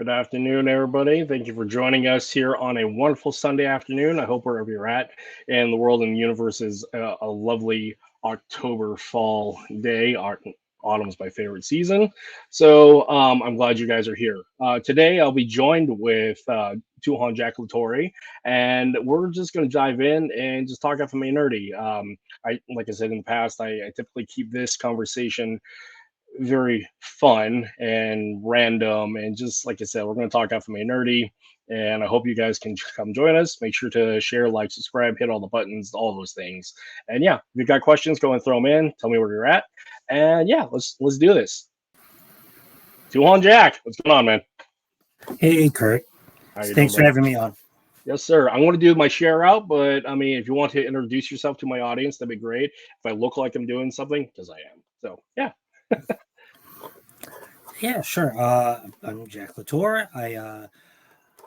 Good afternoon, everybody. Thank you for joining us here on a wonderful Sunday afternoon. I hope wherever you're at in the world and the universe is a lovely October fall day. Autumn's my favorite season. So I'm glad you guys are here. Today, I'll be joined with Tuhon Jack Latorre, and we're just going to dive in and just talk FMA nerdy. Like I said in the past, I typically keep this conversation very fun and random. And just like I said, we're going to talk FMA nerdy. And I hope you guys can come join us. Make sure to share, like, subscribe, hit all the buttons, all those things. And yeah, if you've got questions, go and throw them in. Tell me where you're at. And yeah, let's do this. Tuhon Jack, what's going on, man? Hey, Kurt. Thanks for having me on. Yes, sir. I'm going to do my share out, but I mean, if you want to introduce yourself to my audience, that'd be great. If I look like I'm doing something, because I am. So yeah. Yeah, sure. I'm Jack Latorre.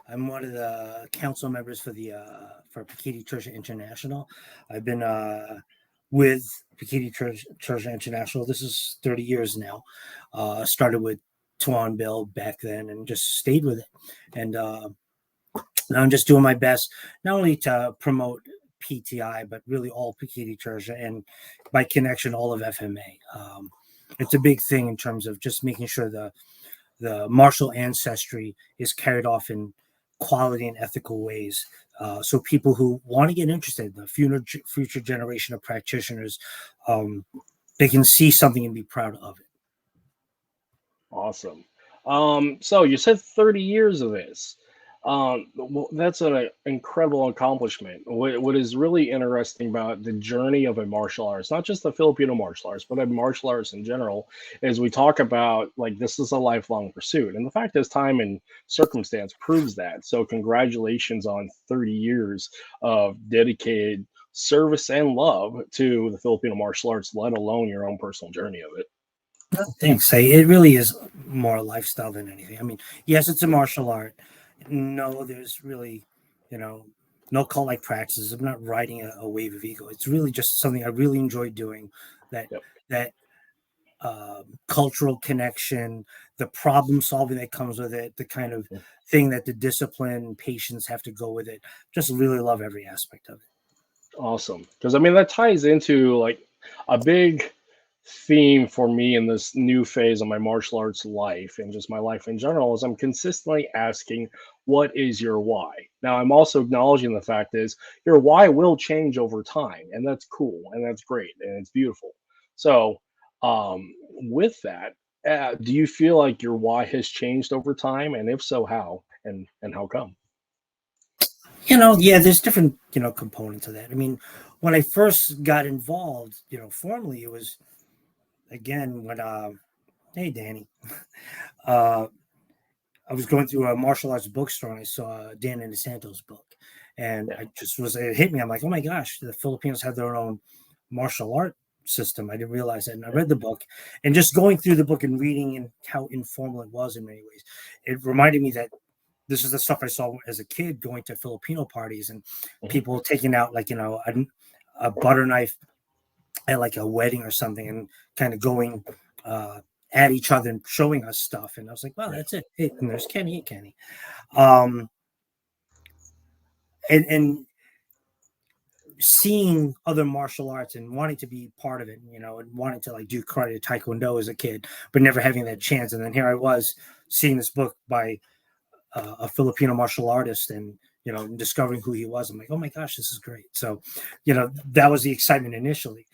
I'm one of the council members for Pekiti-Tirsia International. I've been with Pekiti-Tirsia International. This is 30 years now. Started with Tuhon Bill back then and just stayed with it. And now I'm just doing my best, not only to promote PTI, but really all Pekiti-Tirsia and by connection, all of FMA. It's a big thing in terms of just making sure the martial ancestry is carried off in quality and ethical ways. So people who want to get interested in the future generation of practitioners, they can see something and be proud of it. Awesome. So you said 30 years of this. Well, that's an incredible accomplishment. What is really interesting about the journey of a martial arts, not just the Filipino martial arts, but a martial arts in general, is we talk about like this is a lifelong pursuit. And the fact is, time and circumstance proves that. So congratulations on 30 years of dedicated service and love to the Filipino martial arts, let alone your own personal journey of it. Thanks. It really is more a lifestyle than anything. I mean, yes, it's a martial art. No, there's really, no cult-like practices. I'm not riding a wave of ego. It's really just something I really enjoy doing. That cultural connection, the problem solving that comes with it, the kind of thing that the discipline and patience have to go with it. Just really love every aspect of it. Awesome, because I mean that ties into like a big theme for me in this new phase of my martial arts life and just my life in general is I'm consistently asking, what is your why? Now, I'm also acknowledging the fact is your why will change over time, and that's cool, and that's great, and it's beautiful. So with that, do you feel like your why has changed over time? And if so, how? And how come? Yeah, there's different, components of that. I mean, when I first got involved, formally, it was again when hey Danny, I was going through a martial arts bookstore and I saw Dan and DeSanto's book, and it hit me. I'm like, oh my gosh, the Filipinos have their own martial art system. I didn't realize that, and I read the book, and just going through the book and reading and how informal it was in many ways, it reminded me that this is the stuff I saw as a kid going to Filipino parties and people taking out like a butter knife at like a wedding or something and kind of going at each other and showing us stuff. And I was like, wow, that's it. Hey, and there's Kenny. And seeing other martial arts and wanting to be part of it, and wanting to like do karate, taekwondo as a kid, but never having that chance. And then here I was seeing this book by a Filipino martial artist and, discovering who he was. I'm like, oh my gosh, this is great. So, that was the excitement initially.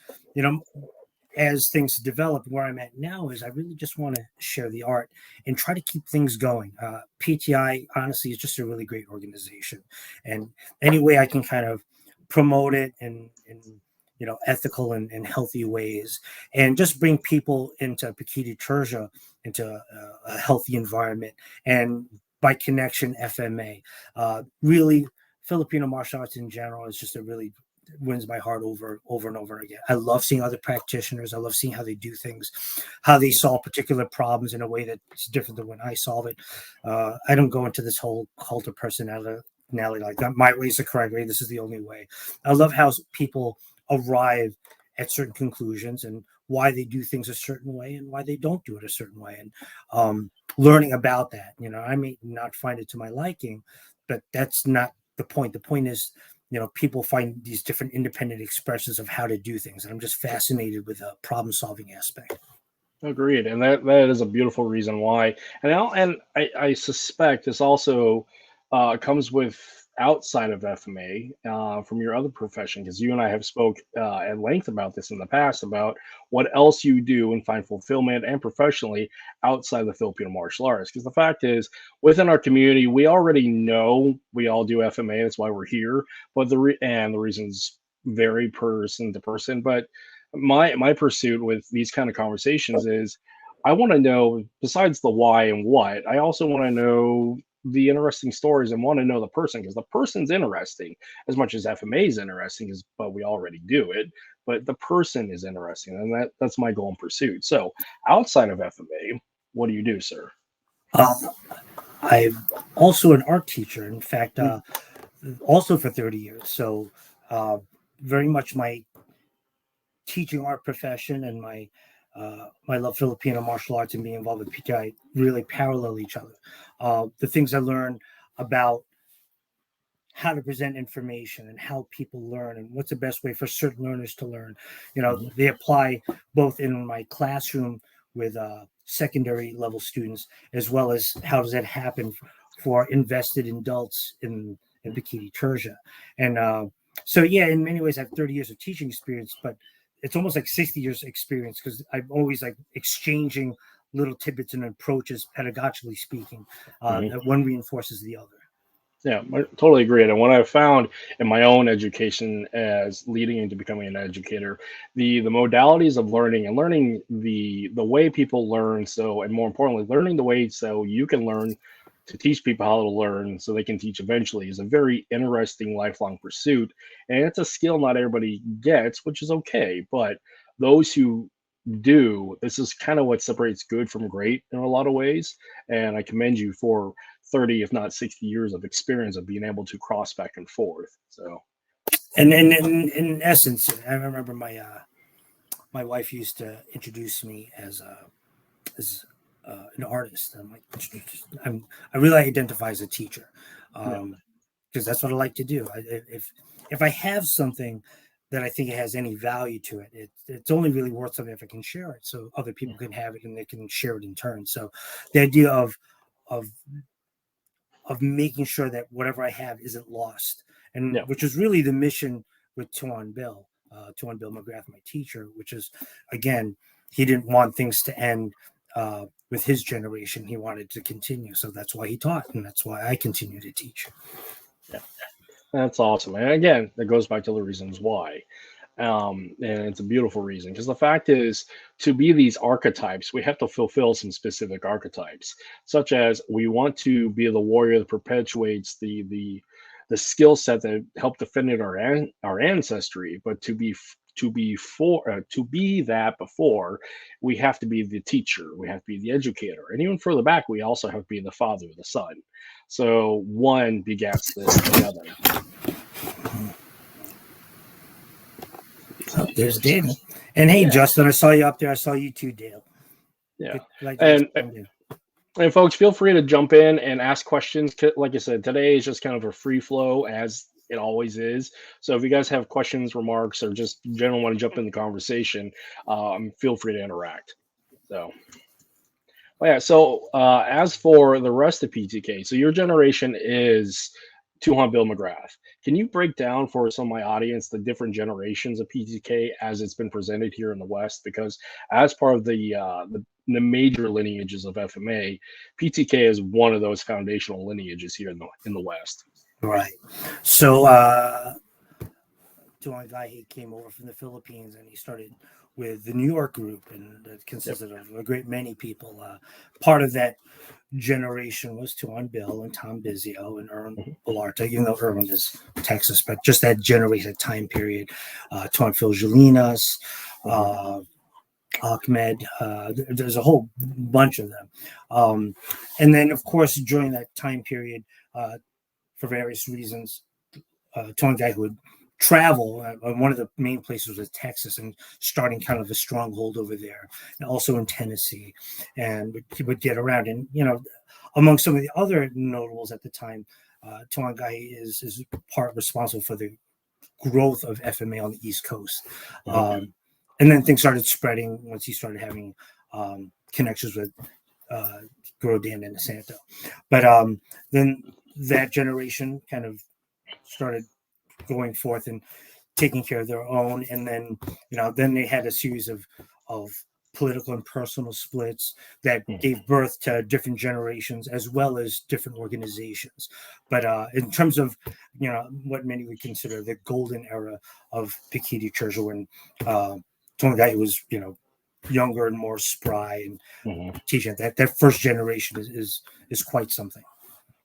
As things develop, where I'm at now is I really just want to share the art and try to keep things going. PTI, honestly, is just a really great organization. And any way I can kind of promote it in ethical and healthy ways, and just bring people into Pekiti-Tirsia, into a healthy environment, and by connection, FMA. Really, Filipino martial arts in general is just wins my heart over and over again. I love seeing other practitioners. I love seeing how they do things, how they solve particular problems in a way that's different than when I solve it. I don't go into this whole cult of personality like that. My way is the correct way. This is the only way. I love how people arrive at certain conclusions, and why they do things a certain way and why they don't do it a certain way, and learning about that. I may not find it to my liking, but that's not the point. The point is, people find these different independent expressions of how to do things, and I'm just fascinated with the problem solving aspect. Agreed, and that is a beautiful reason why. And I suspect this also comes with outside of FMA from your other profession, because you and I have spoke at length about this in the past about what else you do and find fulfillment and professionally outside the Filipino martial arts. Because the fact is, within our community, we already know we all do FMA. That's why we're here. But the reasons vary person to person, but my pursuit with these kind of conversations is I want to know, besides the why and what, I also want to know the interesting stories and want to know the person, because the person's interesting as much as FMA is interesting, is but we already do it. But the person is interesting, and that's my goal and pursuit. So outside of FMA, what do you do, sir? I'm also an art teacher. In fact, also for 30 years. So very much my teaching art profession and my love Filipino martial arts and being involved with PTI really parallel each other. The things I learned about how to present information and how people learn and what's the best way for certain learners to learn, they apply both in my classroom with secondary level students, as well as how does that happen for invested adults in Pekiti-Tirsia. And so, yeah, in many ways, I have 30 years of teaching experience, but it's almost like 60 years experience, because I'm always like exchanging little tidbits and approaches, pedagogically speaking, that one reinforces the other. Yeah, I totally agree. And what I've found in my own education as leading into becoming an educator, the modalities of learning and learning the way people learn, so, and more importantly, learning the way so you can learn to teach people how to learn so they can teach eventually, is a very interesting lifelong pursuit. And it's a skill not everybody gets, which is okay. But those who do, this is kind of what separates good from great in a lot of ways. And I commend you for 30, if not 60 years of experience of being able to cross back and forth. So, and in essence, I remember my wife used to introduce me as an artist. I'm like, I really identify as a teacher, because that's what I like to do. If I have something that I think it has any value to it, it's only really worth something if I can share it, so other people can have it and they can share it in turn. So the idea of making sure that whatever I have isn't lost, and which is really the mission with Tuhon Bill McGrath, my teacher, which is, again, he didn't want things to end with his generation. He wanted to continue. So that's why he taught, and that's why I continue to teach. Yeah, that's awesome. And again, that goes back to the reasons why. And it's a beautiful reason, because the fact is, to be these archetypes, we have to fulfill some specific archetypes, such as we want to be the warrior that perpetuates the skill set that helped defend our ancestry. But to be that before, we have to be the teacher, we have to be the educator, and even further back, we also have to be the father, the son. So one begets the other. Oh, there's Dale. And hey, Justin, I saw you up there. I saw you too, Dale. Yeah. And folks, feel free to jump in and ask questions. Like I said, today is just kind of a free flow, as it always is. So if you guys have questions, remarks, or just generally want to jump in the conversation, feel free to interact. So, well, yeah. So as for the rest of PTK, so your generation is Tuhon Bill McGrath. Can you break down for some of my audience the different generations of PTK as it's been presented here in the West? Because as part of the major lineages of FMA, PTK is one of those foundational lineages here in the West. Right. So Tuhon guy, he came over from the Philippines, and he started with the New York group, and it consisted of a great many people. Part of that generation was Tuhon Bill and Tom Bizio and Erwin Bellarta, even though Erwin is Texas, but just that generation, time period. Tuhon Phil Jalinas, Ahmed, there's a whole bunch of them. And then, of course, during that time period, for various reasons, Tuhon guy who had travel. One of the main places was Texas, and starting kind of a stronghold over there, and also in Tennessee, and would get around. And among some of the other notables at the time, Tuhon is part responsible for the growth of FMA on the East Coast. And then things started spreading once he started having connections with Grodan and DeSanto. But then that generation kind of started going forth and taking care of their own. And then, then they had a series of political and personal splits that gave birth to different generations as well as different organizations. But in terms of, what many would consider the golden era of Pekiti-Tirsia, when Tuhon was, younger and more spry and teaching, that first generation is quite something.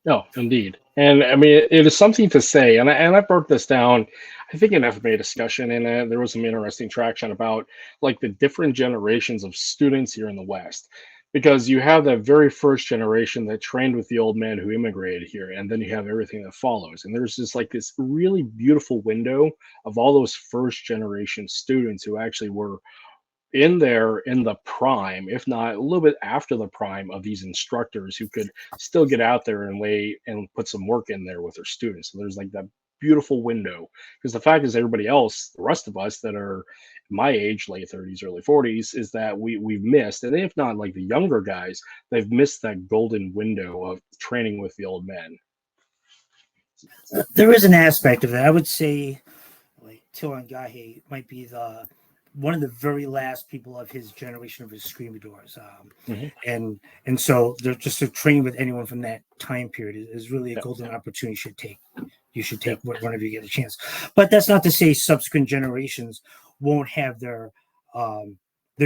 No, indeed. And I mean, it is something to say. And I broke this down, I think, in FMA discussion, and there was some interesting traction about like the different generations of students here in the West. Because you have that very first generation that trained with the old man who immigrated here, and then you have everything that follows. And there's just like this really beautiful window of all those first generation students who actually were in the prime, if not a little bit after the prime, of these instructors who could still get out there and lay and put some work in there with their students. So there's like that beautiful window, because the fact is everybody else, the rest of us that are my age, late 30s, early 40s, is that we've missed, and if not like the younger guys, they've missed that golden window of training with the old men. There is an aspect of that. I would say like Tuhon might be one of the very last people of his generation of his screamadors. And so just to train with anyone from that time period is really a golden opportunity you should take whenever you get a chance. But that's not to say subsequent generations won't have their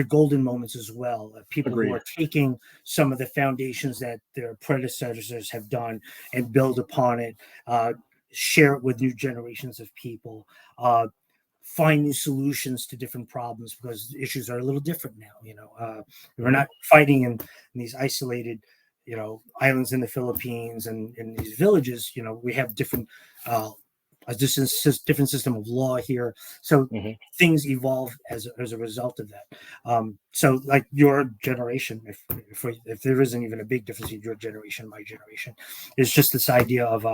golden moments as well. People who are taking some of the foundations that their predecessors have done and build upon it, share it with new generations of people, find new solutions to different problems, because issues are a little different now. We're not fighting in these isolated, islands in the Philippines and in these villages. We have different, a different system of law here. So things evolve as a result of that. So like your generation, if there isn't even a big difference in your generation and my generation, is just this idea of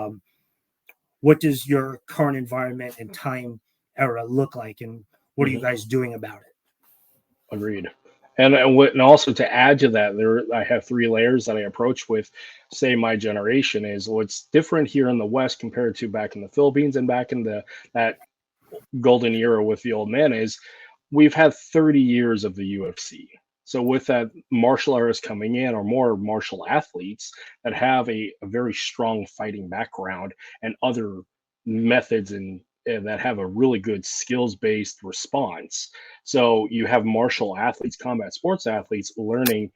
what does your current environment and time era look like, and what are you guys doing about it? Agreed. And also to add to that, I have three layers that I approach with, say, my generation is what's different here in the West compared to back in the Philippines and back in that golden era with the old man is we've had 30 years of the UFC. So with that, martial artists coming in, or more martial athletes that have a very strong fighting background and other methods and that have a really good skills-based response. So you have martial athletes, combat sports athletes, learning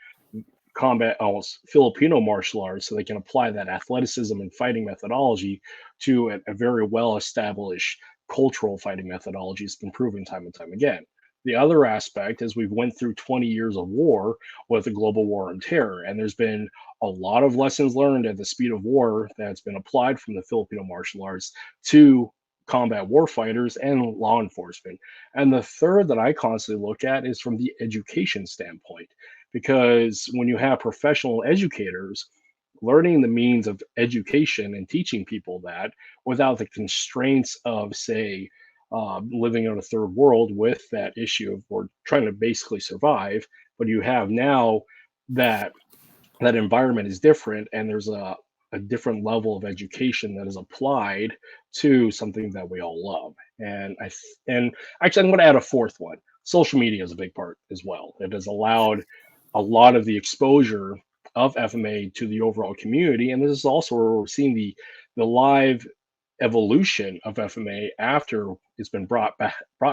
combat, almost Filipino martial arts, so they can apply that athleticism and fighting methodology to a very well-established cultural fighting methodology. It's been proven time and time again. The other aspect is we've went through 20 years of war with the global war on terror, and there's been a lot of lessons learned at the speed of war that's been applied from the Filipino martial arts to combat warfighters and law enforcement. And the third that I constantly look at is from the education standpoint, because when you have professional educators learning the means of education and teaching people that without the constraints of, say, living in a third world with that issue of we're trying to basically survive, but you have now that environment is different, and there's a different level of education that is applied to something that we all love. And actually, I'm going to add a fourth one. Social media is a big part as well. It has allowed a lot of the exposure of FMA to the overall community, and this is also where we're seeing the live evolution of FMA after it's been brought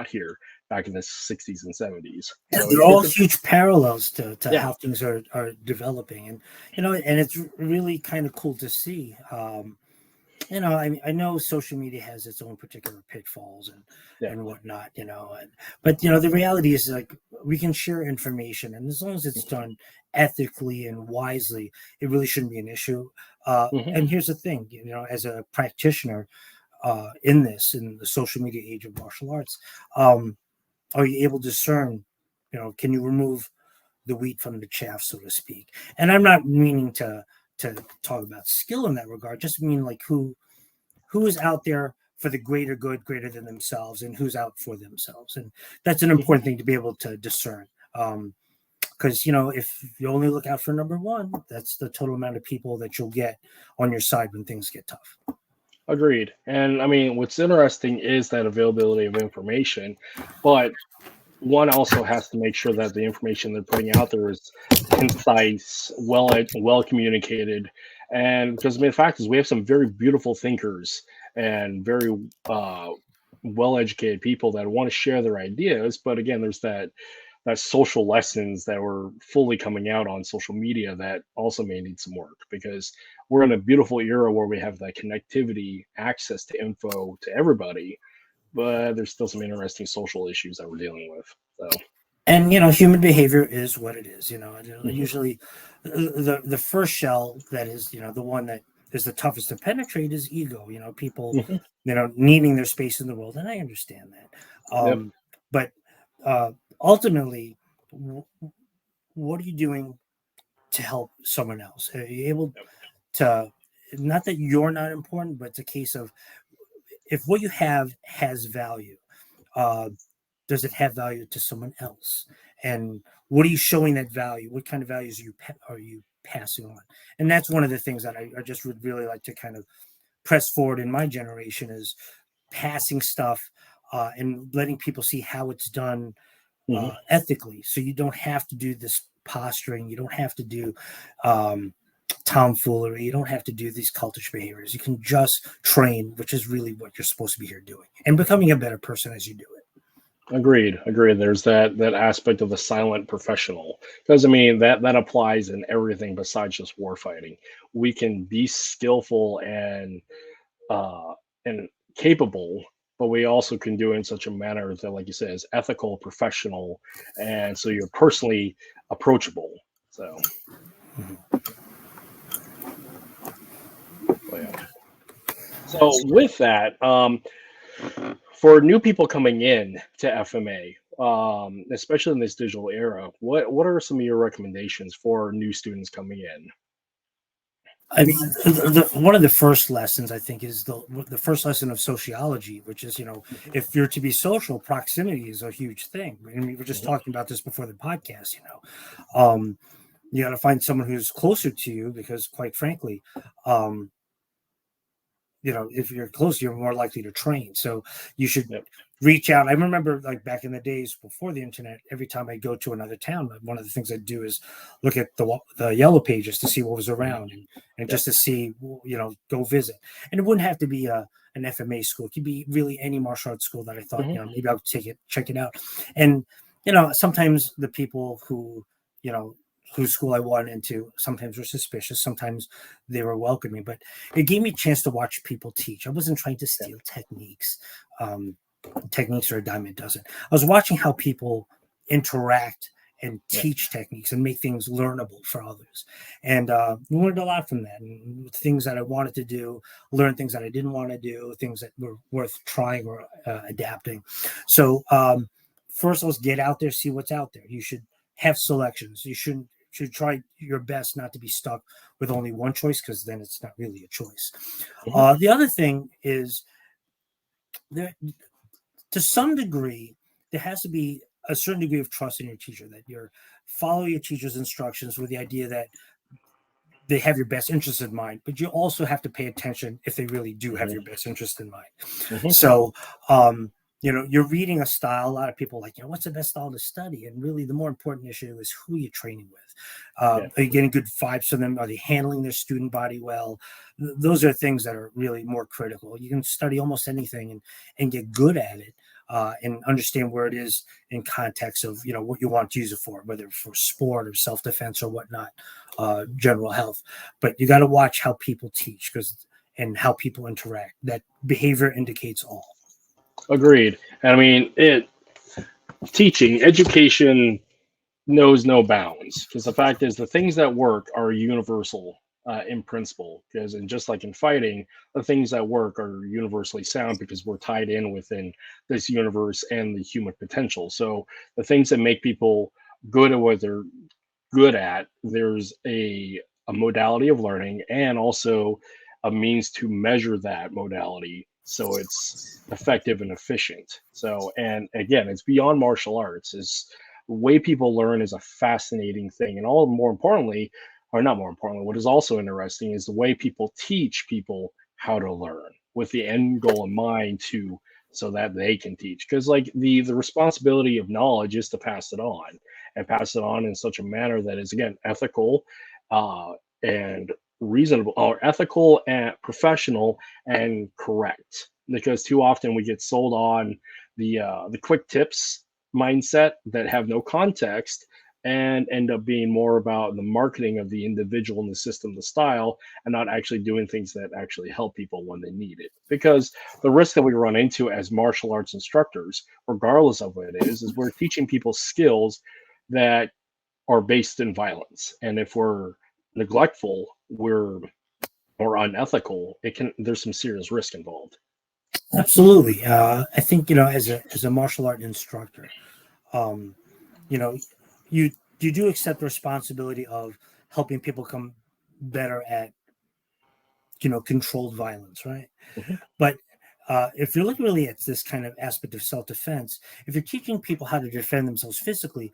here back in the 60s and 70s. So they're all huge parallels to how things are developing, and and it's really kind of cool to see. I know social media has its own particular pitfalls and whatnot, but the reality is, like, we can share information, and as long as it's done ethically and wisely, it really shouldn't be an issue. And here's the thing, as a practitioner, in the social media age of martial arts? Are you able to discern, can you remove the wheat from the chaff, so to speak? And I'm not meaning to talk about skill in that regard, just mean like who is out there for the greater good, greater than themselves, and who's out for themselves. And that's an important thing to be able to discern. Because, if you only look out for number one, that's the total amount of people that you'll get on your side when things get tough. Agreed. And I mean, what's interesting is that availability of information, but one also has to make sure that the information they're putting out there is concise, well communicated. And because I mean, the fact is, we have some very beautiful thinkers and very well educated people that want to share their ideas. But again, there's that social lessons that were fully coming out on social media that also may need some work, because we're in a beautiful era where we have that connectivity, access to info to everybody, but there's still some interesting social issues that we're dealing with. So, and human behavior is what it is. Usually, the first shell that is the one that is the toughest to penetrate is ego. People needing their space in the world, and I understand that. But ultimately, what are you doing to help someone else? Are you able to? Not that you're not important, but it's a case of, if what you have has value, does it have value to someone else? And what are you showing that value? What kind of values are you passing on? And that's one of the things that I just would really like to kind of press forward in my generation, is passing stuff and letting people see how it's done ethically. So you don't have to do this posturing. You don't have to do tomfoolery. You don't have to do these cultish behaviors. You can just train, which is really what you're supposed to be here doing, and becoming a better person as you do it. Agreed. There's that aspect of the silent professional, because I mean that applies in everything besides just war fighting. We can be skillful and capable, but we also can do it in such a manner that, like you said, is ethical, professional, and so you're personally approachable. So. So with that, for new people coming in to FMA, especially in this digital era, what are some of your recommendations for new students coming in? I mean, one of the first lessons, I think, is the first lesson of sociology, which is, if you're to be social, proximity is a huge thing. And we were just talking about this before the podcast. You got to find someone who's closer to you, because, quite frankly, if you're close, you're more likely to train. So you should reach out. I remember, like, back in the days before the internet, every time I go to another town, one of the things I'd do is look at the yellow pages to see what was around, and just to see, go visit. And it wouldn't have to be an FMA school. It could be really any martial arts school that I thought, maybe I'll check it out. And, sometimes the people whose school I wanted into sometimes were suspicious, sometimes they were welcoming, but it gave me a chance to watch people teach. I wasn't trying to steal techniques. Techniques are a dime a dozen. I was watching how people interact and teach techniques and make things learnable for others. And learned a lot from that. And things that I wanted to do, learned things that I didn't want to do, things that were worth trying or adapting. So first, let's get out there, see what's out there. You should have selections. You should try your best not to be stuck with only one choice, because then it's not really a choice. The other thing is, to some degree, there has to be a certain degree of trust in your teacher, that you're follow your teacher's instructions with the idea that they have your best interest in mind, but you also have to pay attention if they really do have your best interest in mind. So, you're reading a style. A lot of people are like, what's the best style to study? And really, the more important issue is who you're training with. Are you getting good vibes from them? Are they handling their student body well? Those are things that are really more critical. You can study almost anything and get good at it, and understand where it is in context of, what you want to use it for, whether for sport or self-defense or whatnot, general health. But you got to watch how people teach, and how people interact. That behavior indicates all. Agreed. And I mean, education knows no bounds, because the fact is, the things that work are universal in principle, because and just like in fighting, the things that work are universally sound because we're tied in within this universe and the human potential. So the things that make people good at what they're good at, there's a modality of learning and also a means to measure that modality so it's effective and efficient. So, and again, it's beyond martial arts. Is the way people learn is a fascinating thing, and all more importantly, or not more importantly, what is also interesting is the way people teach people how to learn with the end goal in mind to so that they can teach. Because like the responsibility of knowledge is to pass it on and pass it on in such a manner that is again ethical and reasonable, or ethical and professional and correct. Because too often we get sold on the quick tips mindset that have no context and end up being more about the marketing of the individual and the system, the style, and not actually doing things that actually help people when they need it. Because the risk that we run into as martial arts instructors, regardless of what it is we're teaching people skills that are based in violence. And if we're neglectful, we're or unethical, it can there's some serious risk involved. Absolutely. I think, as a martial art instructor, you know, you do accept the responsibility of helping people come better at, controlled violence, right? Mm-hmm. But if you're looking really at this kind of aspect of self-defense, if you're teaching people how to defend themselves physically,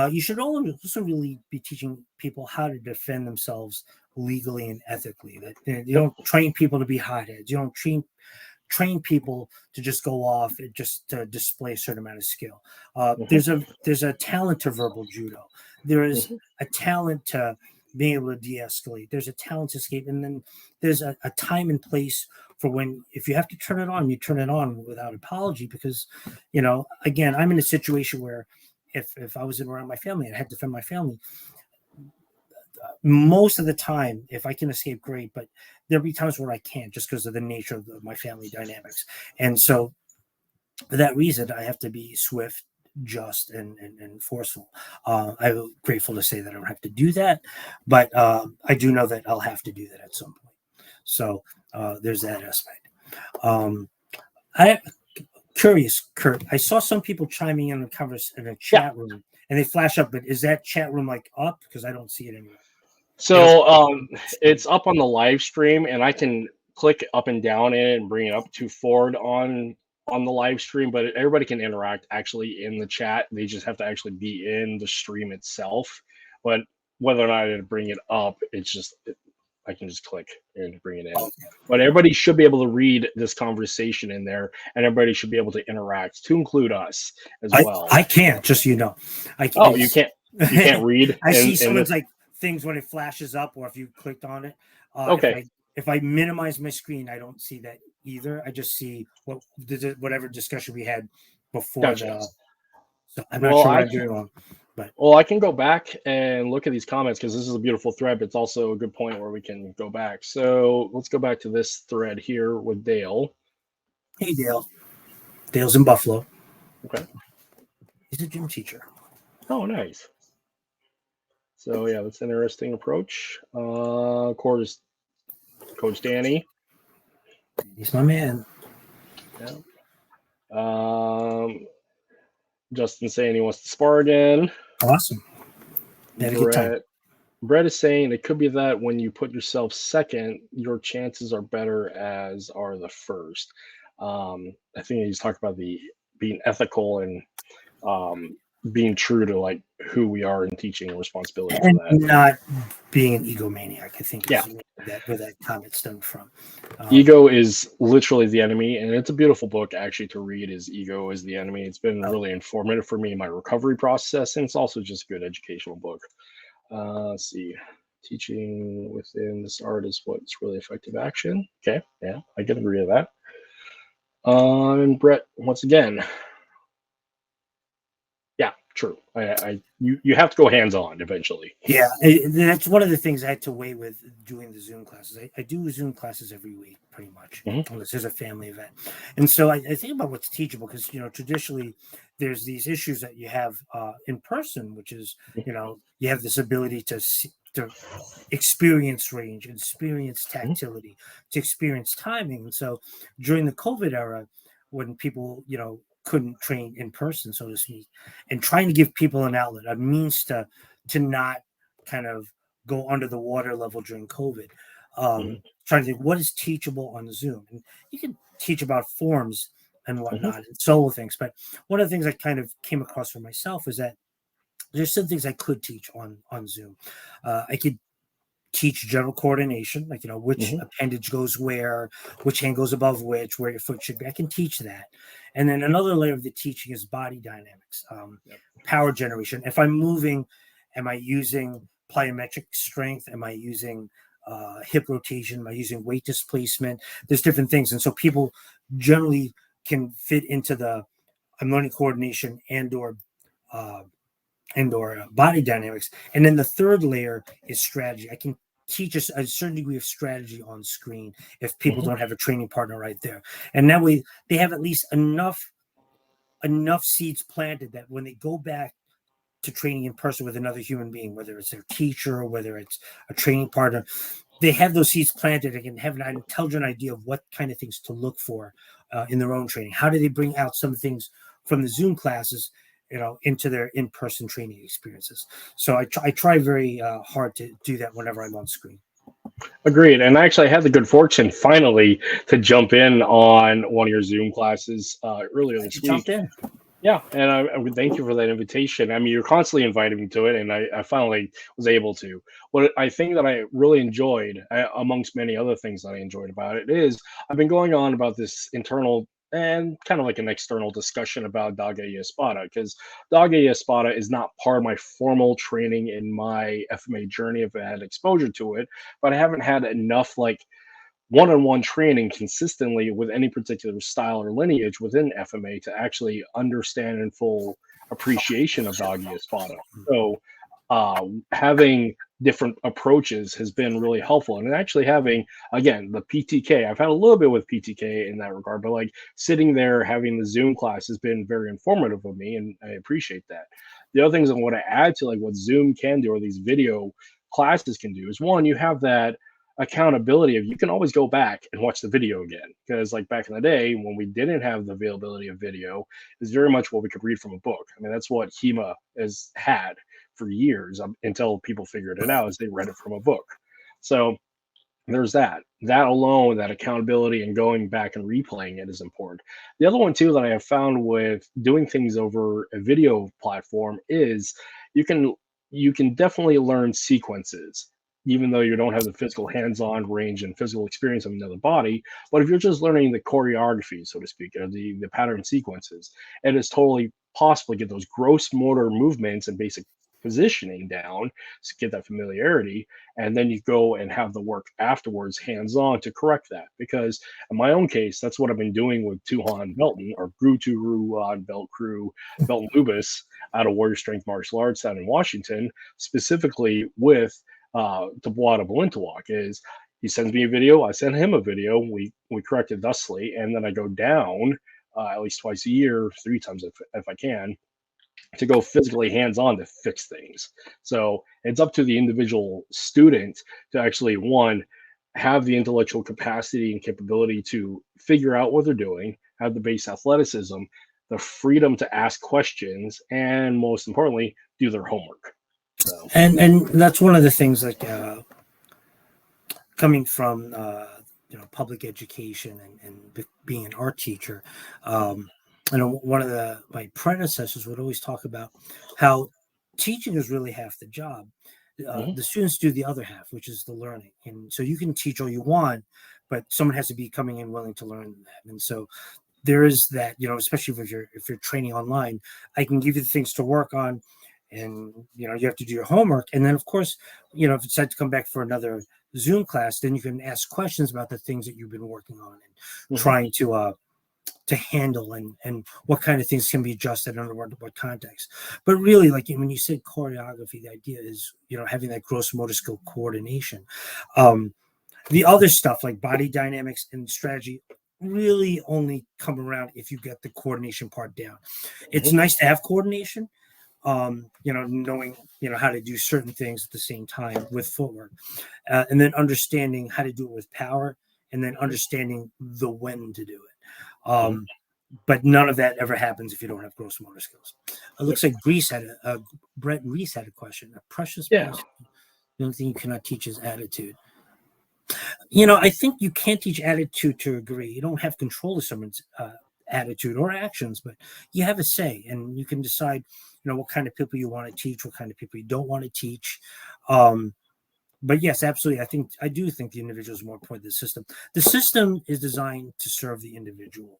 you should also really be teaching people how to defend themselves legally and ethically. That you don't train people to be hotheads. You don't train people to just go off and just to display a certain amount of skill. There's a talent to verbal judo. There is a talent to being able to de-escalate. There's a talent to escape, and then there's a time and place for when, if you have to turn it on, you turn it on without apology. Because, again, I'm in a situation where if I was around my family and I had to defend my family, most of the time, if I can escape, great. But there'll be times where I can't, just because of the nature of my family dynamics. And so, for that reason, I have to be swift, just, and forceful. I'm grateful to say that I don't have to do that, but I do know that I'll have to do that at some point. So there's that aspect. I'm curious, Kurt. I saw some people chiming in the chat room, and they flash up. But is that chat room up? Because I don't see it anywhere. So it's up on the live stream, and I can click up and down in it and bring it up to forward on the live stream, but everybody can interact actually in the chat. They just have to actually be in the stream itself. But whether or not I bring it up, I can just click and bring it in. But everybody should be able to read this conversation in there, and everybody should be able to interact, to include us as well. I can't, just you can't. You can't read. I see someone's things when it flashes up, or if you clicked on it. Okay. If I minimize my screen, I don't see that either. I just see whatever discussion we had before. Gotcha. So I'm not sure what I'm doing wrong. Well, I can go back and look at these comments because this is a beautiful thread, but it's also a good point where we can go back. So let's go back to this thread here with Dale. Hey, Dale. Dale's in Buffalo. Okay. He's a gym teacher. Oh, nice. So yeah, that's an interesting approach. Of course, Coach Danny. He's my man. Yeah. Justin saying he wants to spar again. Awesome. Brett is saying it could be that when you put yourself second, your chances are better as are the first. I think he's talking about being ethical and being true to who we are in teaching and responsibility and for that. Not being an egomaniac, I think. Yeah. Where that comment stemmed from. Ego is literally the enemy, and it's a beautiful book actually to read. Is Ego is the Enemy. It's been really informative for me in my recovery process, and it's also just a good educational book. Let's see. Teaching within this art is what's really effective action. Okay, yeah, I can agree with that. And Brett, once again, yeah, true. You have to go hands-on eventually. Yeah, that's one of the things I had to weigh with doing the Zoom classes. I do Zoom classes every week, pretty much, unless there's a family event. And so I think about what's teachable, because traditionally there's these issues that you have in person, which is you have this ability to to experience range, experience tactility, to experience timing. And so during the COVID era, when people, couldn't train in person, so to speak, and trying to give people an outlet, a means to not kind of go under the water level during COVID. Trying to think what is teachable on Zoom. And you can teach about forms and whatnot and solo things. But one of the things I kind of came across for myself is that there's some things I could teach on Zoom. I could teach general coordination, like, which appendage goes where, which hand goes above which, where your foot should be. I can teach that. And then another layer of the teaching is body dynamics, power generation. If I'm moving, am I using plyometric strength? Am I using hip rotation? Am I using weight displacement? There's different things. And so people generally can fit into I'm learning coordination and or body dynamics. And then the third layer is strategy. I can teach us a certain degree of strategy on screen if people don't have a training partner right there. And that way they have at least enough seeds planted that when they go back to training in person with another human being, whether it's their teacher or whether it's a training partner, they have those seeds planted and can have an intelligent idea of what kind of things to look for in their own training. How do they bring out some things from the Zoom classes, into their in-person training experiences? So I try very hard to do that whenever I'm on screen. Agreed. And actually, I had the good fortune finally to jump in on one of your Zoom classes earlier this week. Jumped in. Yeah, and I would thank you for that invitation. I mean, you're constantly inviting me to it, and I finally was able to. What I think that I really enjoyed, amongst many other things that I enjoyed about it, is I've been going on about this internal and kind of like an external discussion about Daga y Espada, because Daga y Espada is not part of my formal training in my FMA journey. If I had exposure to it, but I haven't had enough one-on-one training consistently with any particular style or lineage within FMA to actually understand in full appreciation of Daga y Espada. So having different approaches has been really helpful. And actually having, again, the PTK, I've had a little bit with PTK in that regard, but sitting there, having the Zoom class has been very informative of me, and I appreciate that. The other things I want to add to what Zoom can do or these video classes can do is, one, you have that accountability of you can always go back and watch the video again, because back in the day when we didn't have the availability of video, it's very much what we could read from a book. I mean, that's what HEMA has had for years until people figured it out, as they read it from a book. So there's that alone, that accountability and going back and replaying it is important. The other one too that I have found with doing things over a video platform is you can definitely learn sequences, even though you don't have the physical hands-on range and physical experience of another body. But if you're just learning the choreography, so to speak, or the pattern sequences, it is totally possible to get those gross motor movements and basic positioning down to get that familiarity. And then you go and have the work afterwards, hands-on, to correct that. Because in my own case, that's what I've been doing with Tuhon Belton, or Gru Belt Crew Belton Lubis out of Warrior Strength Martial Arts out in Washington, specifically with Tabuada Balintawak. Is he sends me a video, I send him a video, we correct it thusly, and then I go down at least twice a year, 3 times if I can, to go physically hands-on to fix things. So it's up to the individual student to actually, one, have the intellectual capacity and capability to figure out what they're doing, have the base athleticism, the freedom to ask questions, and most importantly, do their homework. So. And that's one of the things, coming from public education and being an art teacher. I know one of my predecessors would always talk about how teaching is really half the job. The students do the other half, which is the learning. And so you can teach all you want, but someone has to be coming in willing to learn that. And so there is that, especially if you're training online, I can give you the things to work on, and you have to do your homework. And then of course, if it's set to come back for another Zoom class, then you can ask questions about the things that you've been working on and trying to handle, and what kind of things can be adjusted under what context. But really, when you say choreography, the idea is having that gross motor skill coordination. The other stuff like body dynamics and strategy really only come around if you get the coordination part down. It's nice to have coordination, knowing, how to do certain things at the same time with footwork, and then understanding how to do it with power, and then understanding the when to do it. But none of that ever happens if you don't have gross motor skills. It looks like Brett Reese had a question. A precious piece. The only thing you cannot teach is attitude. I think you can't teach attitude to a degree. You don't have control of someone's attitude or actions, but you have a say, and you can decide, what kind of people you want to teach, what kind of people you don't want to teach. But yes, absolutely. I do think the individual is more important than the system. The system is designed to serve the individual,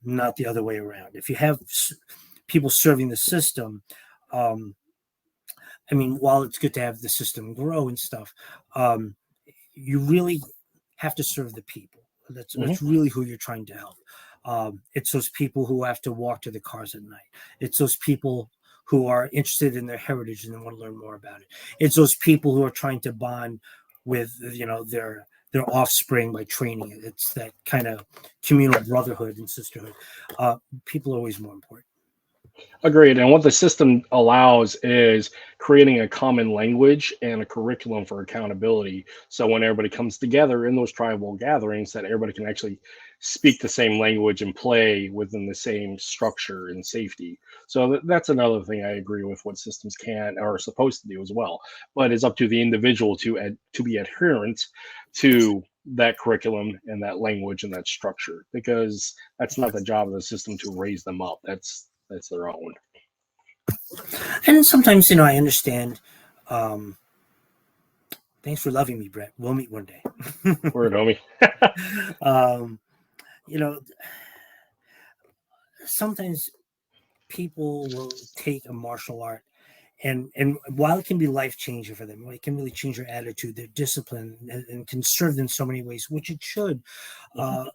not the other way around. If you have people serving the system, while it's good to have the system grow and stuff, you really have to serve the people. That's really who you're trying to help. It's those people who have to walk to the cars at night. It's those people who are interested in their heritage and want to learn more about it. It's those people who are trying to bond with, their offspring by training it. It's that kind of communal brotherhood and sisterhood. People are always more important. Agreed. And what the system allows is creating a common language and a curriculum for accountability. So when everybody comes together in those tribal gatherings, that everybody can actually speak the same language and play within the same structure and safety. So that's another thing I agree with what systems can or are supposed to do as well. But it's up to the individual to be adherent to that curriculum and that language and that structure, because that's not the job of the system to raise them up. That's their own. And sometimes, I understand. Thanks for loving me, Brett. We'll meet one day. Word, homie. Sometimes people will take a martial art, and while it can be life changing for them, it can really change their attitude, their discipline, and can serve them in so many ways, which it should.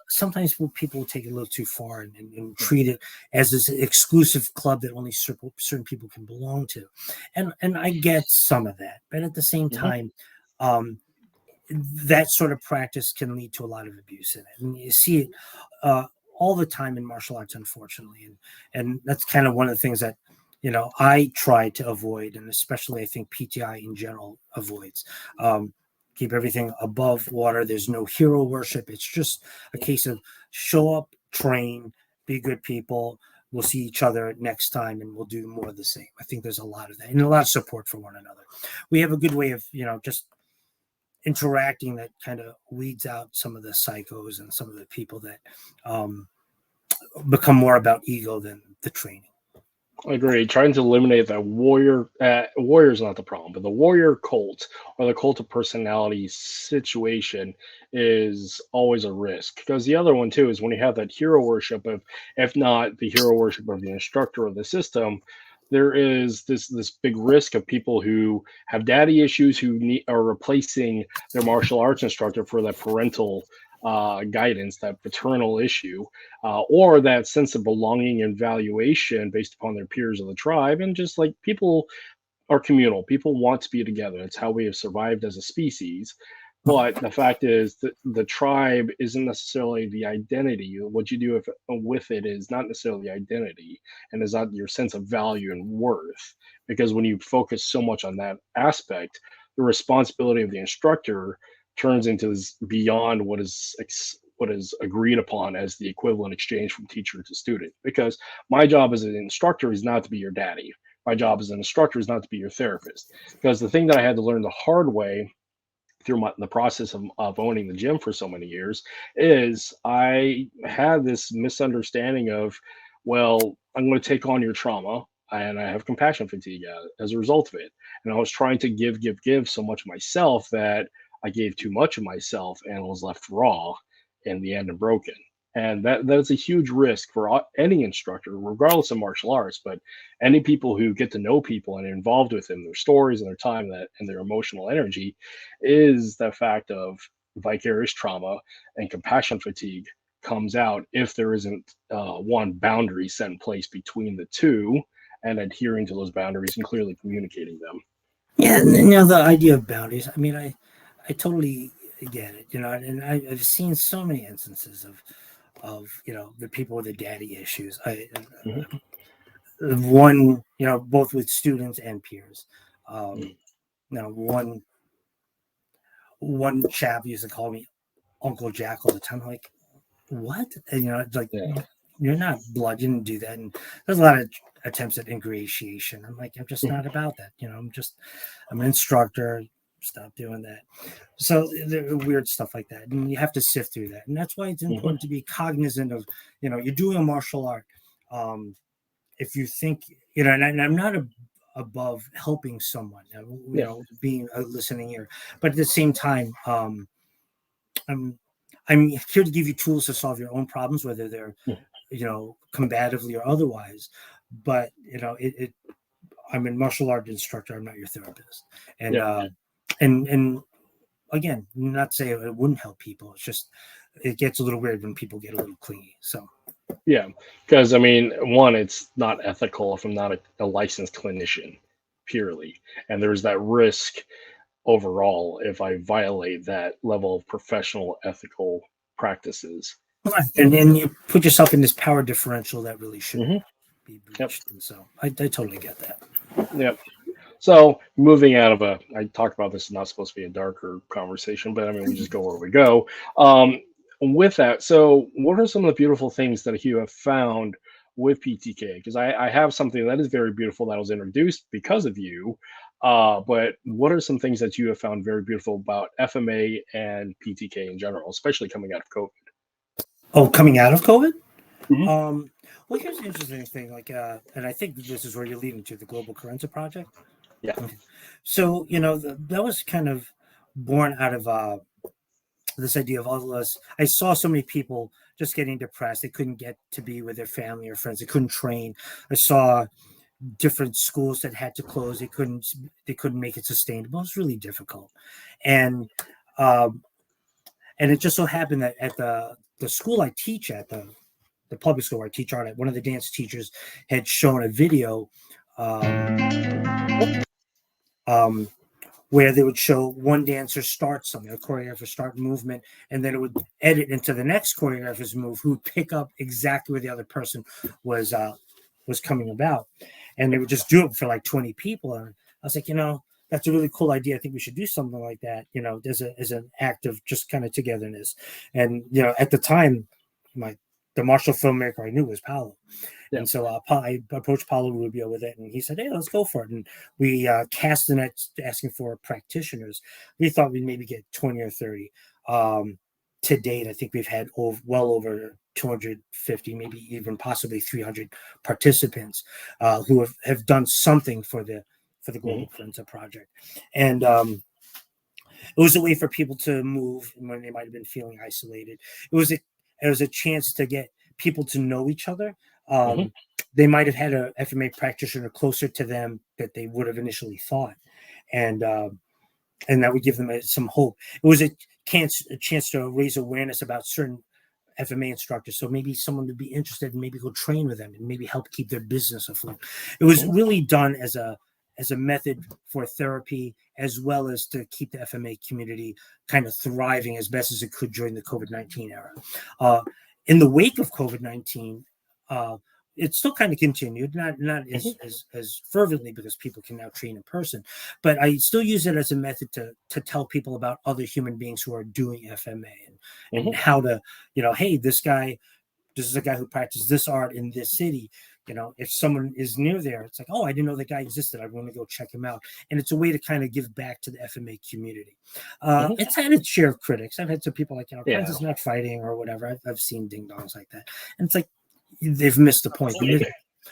Sometimes people take it a little too far and treat it as this exclusive club that only certain people can belong to, and I get some of that, but at the same time, that sort of practice can lead to a lot of abuse in it, and you see it all the time in martial arts, unfortunately, and that's kind of one of the things that I try to avoid, and especially I think PTI in general avoids. Keep everything above water. There's no hero worship. It's just a case of show up, train, be good people. We'll see each other next time, and we'll do more of the same. I think there's a lot of that, and a lot of support for one another. We have a good way of just interacting that kind of weeds out some of the psychos and some of the people that become more about ego than the training. I agree. Trying to eliminate that warrior is not the problem, but the warrior cult or the cult of personality situation is always a risk. Because the other one too is when you have that hero worship of, if not the hero worship of the instructor of the system, there is this big risk of people who have daddy issues who are replacing their martial arts instructor for that parental guidance, that paternal issue, or that sense of belonging and valuation based upon their peers of the tribe. And just like people are communal, people want to be together. It's how we have survived as a species. But the fact is that the tribe isn't necessarily the identity. What you do with it is not necessarily the identity, and is not your sense of value and worth. Because when you focus so much on that aspect, the responsibility of the instructor turns into beyond what is agreed upon as the equivalent exchange from teacher to student. Because my job as an instructor is not to be your daddy. My job as an instructor is not to be your therapist. Because the thing that I had to learn the hard way through the process of owning the gym for so many years is I had this misunderstanding of, well, I'm going to take on your trauma, and I have compassion fatigue as a result of it. And I was trying to give so much of myself that I gave too much of myself and was left raw in the end and broken. And that's a huge risk for any instructor, regardless of martial arts, but any people who get to know people and are involved with them, their stories and their time and their emotional energy, is the fact of vicarious trauma and compassion fatigue comes out if there isn't one boundary set in place between the two, and adhering to those boundaries and clearly communicating them. Yeah, the idea of boundaries. I mean, I totally get it, and I've seen so many instances of the people with the daddy issues. one, both with students and peers. Now, one chap used to call me Uncle Jack all the time. I'm like, what? And, it's like, you're not blood. You didn't do that. And there's a lot of attempts at ingratiation. I'm like, I'm just not about that. I'm an instructor. Stop doing that. So there are weird stuff like that. And you have to sift through that. And that's why it's important to be cognizant of, you're doing a martial art. If you think, and I'm not above helping someone, being a listening ear, but at the same time, I'm here to give you tools to solve your own problems, whether they're, combatively or otherwise. But I'm a martial art instructor. I'm not your therapist. And and again, not say it wouldn't help people. It's just it gets a little weird when people get a little clingy. So. Yeah, because one, it's not ethical if I'm not a licensed clinician, purely, and there's that risk overall if I violate that level of professional ethical practices. And then you put yourself in this power differential that really shouldn't be breached. And so I totally get that. Yep. So moving out of I talked about this is not supposed to be a darker conversation, but we just go where we go. With that, so what are some of the beautiful things that you have found with PTK? Because I have something that is very beautiful that was introduced because of you. But what are some things that you have found very beautiful about FMA and PTK in general, especially coming out of COVID? Oh, coming out of COVID? Well, here's an interesting thing, and I think this is where you're leading to, the Global Carenza Project. Yeah. So, that was kind of born out of this idea of all of us. I saw so many people just getting depressed. They couldn't get to be with their family or friends. They couldn't train. I saw different schools that had to close. They couldn't make it sustainable. It was really difficult. And it just so happened that at the school I teach at, the public school where I teach art at, one of the dance teachers had shown a video where they would show one dancer start something, a choreographer start movement, and then it would edit into the next choreographer's move, who would pick up exactly where the other person was coming about. And they would just do it for like 20 people. And I was like, that's a really cool idea. I think we should do something like that, as an act of just kind of togetherness. And, at the time, the martial filmmaker I knew was Paolo. Yeah. And so I approached Paulo Rubio with it, and he said, hey, let's go for it. And we cast the net asking for practitioners. We thought we'd maybe get 20 or 30. To date, I think we've had well over 250, maybe even possibly 300 participants who have done something for the Global Carenza Project. And it was a way for people to move when they might have been feeling isolated. It was a chance to get people to know each other. They might have had a FMA practitioner closer to them that they would have initially thought, and that would give them some hope. It was a chance to raise awareness about certain FMA instructors, so maybe someone would be interested and maybe go train with them and maybe help keep their business afloat. It was really done as a method for therapy, as well as to keep the FMA community kind of thriving as best as it could during the COVID-19 era. In the wake of COVID-19, it still kind of continued, not as fervently, because people can now train in person. But I still use it as a method to tell people about other human beings who are doing FMA and how to, hey, this is a guy who practices this art in this city. If someone is near there, it's like, oh, I didn't know that guy existed. I want to go check him out. And it's a way to kind of give back to the FMA community. It's had its share of critics. I've had some people like, Friends is not fighting or whatever. I've seen ding dongs like that. And it's like, they've missed the point.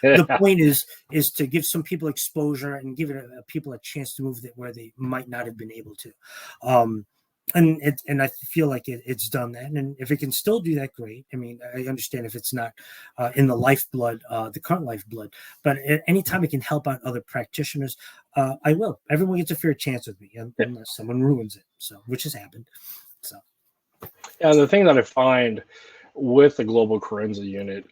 The point is to give some people exposure and give people a chance to move where they might not have been able to. And I feel like it's done that. And if it can still do that, great. I mean, I understand if it's not in the lifeblood, the current lifeblood, but anytime it can help out other practitioners, I will. Everyone gets a fair chance with me unless someone ruins it. So, which has happened. So, yeah, the thing that I find with the Global Carenza unit,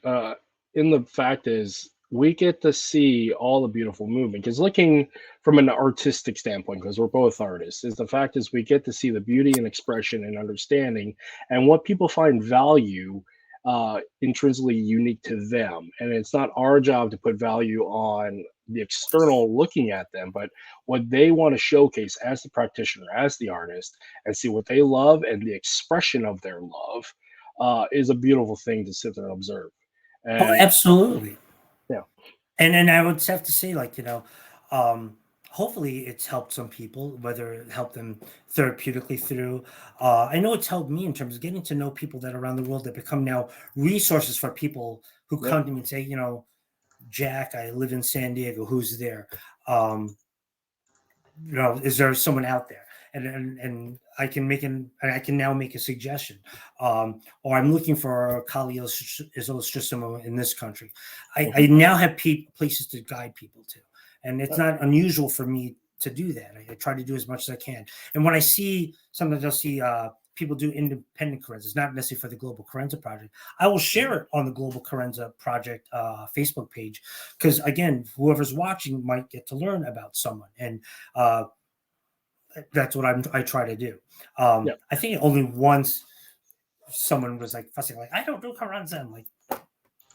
in the fact is, we get to see all the beautiful movement. Because looking from an artistic standpoint, because we're both artists, is the fact is we get to see the beauty and expression and understanding and what people find value intrinsically unique to them. And it's not our job to put value on the external looking at them, but what they want to showcase as the practitioner, as the artist, and see what they love and the expression of their love is a beautiful thing to sit there and observe. Oh, And absolutely. yeah, And I would have to say, like, hopefully it's helped some people, whether it helped them therapeutically through. I know it's helped me in terms of getting to know people that are around the world that become now resources for people who yep, come to me and say, Jack, I live in San Diego. Who's there? Um, is there someone out there? And I can I can now make a suggestion. Or I'm looking for a Kali Illustrissimo in this country. I now have places to guide people to, and it's not unusual for me to do that. I try to do as much as I can. And when I see, sometimes I'll see people do independent Carenzas, not necessarily for the Global Carenza Project. I will share it on the Global Carenza Project Facebook page, because again, whoever's watching might get to learn about someone, and that's what I try to do. yep. I think only once someone was like fussing, like, I don't do Carenza. I'm like,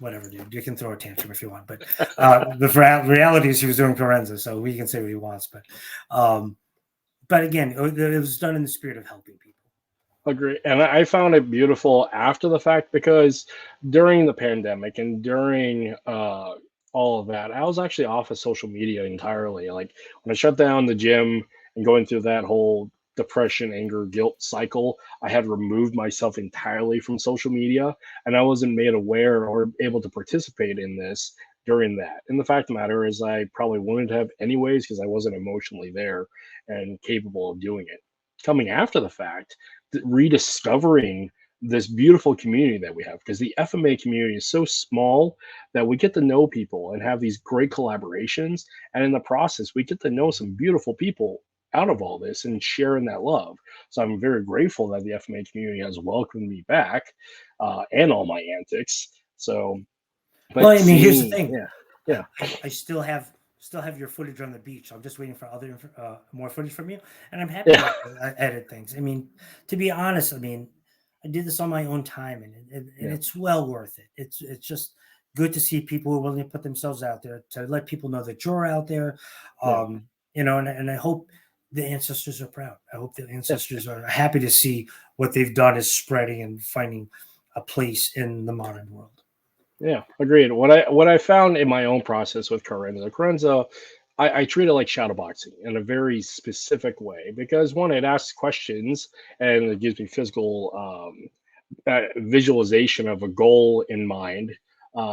whatever, dude. You can throw a tantrum if you want, but the reality is he was doing Carenza, so he can say what he wants. But again, it was done in the spirit of helping people. Agree. And I found it beautiful after the fact because during the pandemic and during all of that, I was actually off of social media entirely. Like when I shut down the gym and going through that whole depression, anger, guilt cycle, I had removed myself entirely from social media and I wasn't made aware or able to participate in this during that. And the fact of the matter is, I probably wouldn't have anyways because I wasn't emotionally there and capable of doing it. Coming after the fact, rediscovering this beautiful community that we have because the FMA community is so small that we get to know people and have these great collaborations. And in the process, we get to know some beautiful people out of all this and sharing that love. So I'm very grateful that the FMA community has welcomed me back and all my antics. So, Well, but I mean, here's the seeing, thing. yeah, yeah, I still have your footage on the beach. I'm just waiting for other more footage from you, and I'm happy yeah, to edit things. I mean, to be honest, I mean, I did this on my own time, and yeah, it's well worth it. It's just good to see people who are willing to put themselves out there to let people know that you're out there. yeah, And I hope the ancestors are proud. I hope the yeah. ancestors are happy to see what they've done is spreading and finding a place in the modern world. Yeah, agreed. What I found in my own process with Carenza, I treat it like shadowboxing in a very specific way because one, it asks questions and it gives me physical visualization of a goal in mind.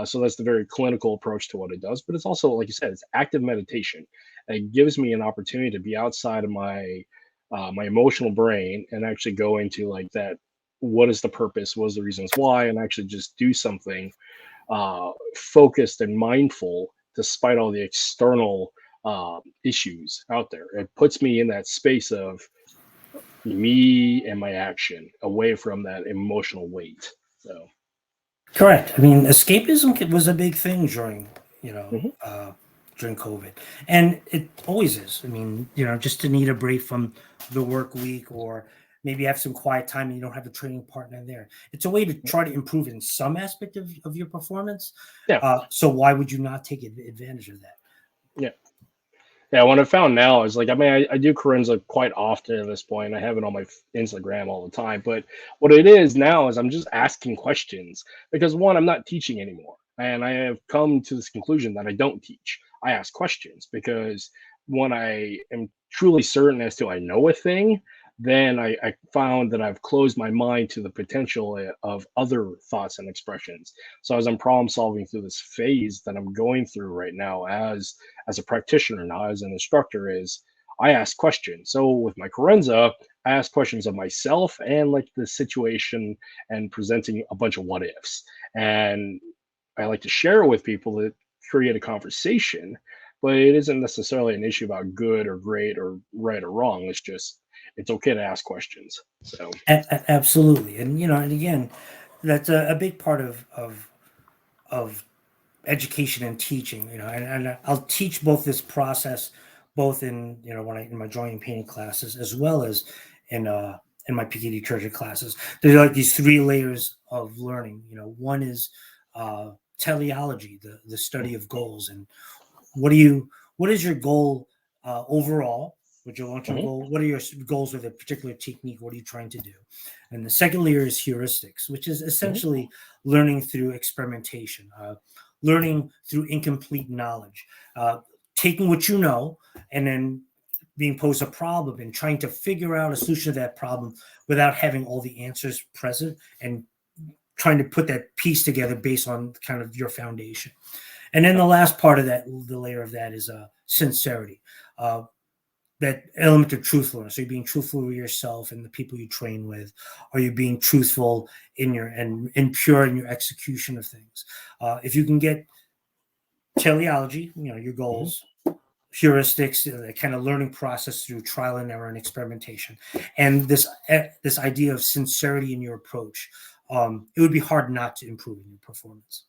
So that's the very clinical approach to what it does. But it's also, like you said, it's active meditation. It gives me an opportunity to be outside of my emotional brain and actually go into like that. What is the purpose? What is the reasons why? And actually just do something focused and mindful despite all the external issues out there. It puts me in that space of me and my action away from that emotional weight. So, Correct. I mean, escapism was a big thing during, mhm, during COVID, and it always is. I mean, just to need a break from the work week, or maybe have some quiet time and you don't have a training partner there. It's a way to try to improve in some aspect of your performance. yeah, So why would you not take advantage of that? yeah. Yeah, what I found now is like, I mean, I do Carenza quite often at this point. I have it on my Instagram all the time. But what it is now is I'm just asking questions because one, I'm not teaching anymore. And I have come to this conclusion that I don't teach. I ask questions because when I am truly certain as to I know a thing, then I found that I've closed my mind to the potential of other thoughts and expressions. So as I'm problem solving through this phase that I'm going through right now as a practitioner now as an instructor is I ask questions. So with my Carenza, I ask questions of myself and like the situation and presenting a bunch of what ifs. And I like to share it with people to create a conversation, but it isn't necessarily an issue about good or great or right or wrong. It's just it's okay to ask questions. So Absolutely, and and again, that's a big part of education and teaching. And I'll teach both this process, both in when I in my drawing and painting classes, as well as in in my Pekiti-Tirsia classes. There's like these 3 layers of learning. You know, one is teleology, the study of goals, and what is your goal overall? What's your long-term goal? What are your goals with a particular technique? What are you trying to do? And the second layer is heuristics, which is essentially learning through experimentation, learning through incomplete knowledge, taking what you know and then being posed a problem and trying to figure out a solution to that problem without having all the answers present, and trying to put that piece together based on kind of your foundation. And then the last part of that, the layer of that, is sincerity, that element of truthfulness. Are you being truthful with yourself and the people you train with? Are you being truthful in your and pure in your execution of things? If you can get teleology, you know, your goals, heuristics, the kind of learning process through trial and error and experimentation, and this idea of sincerity in your approach, it would be hard not to improve in your performance.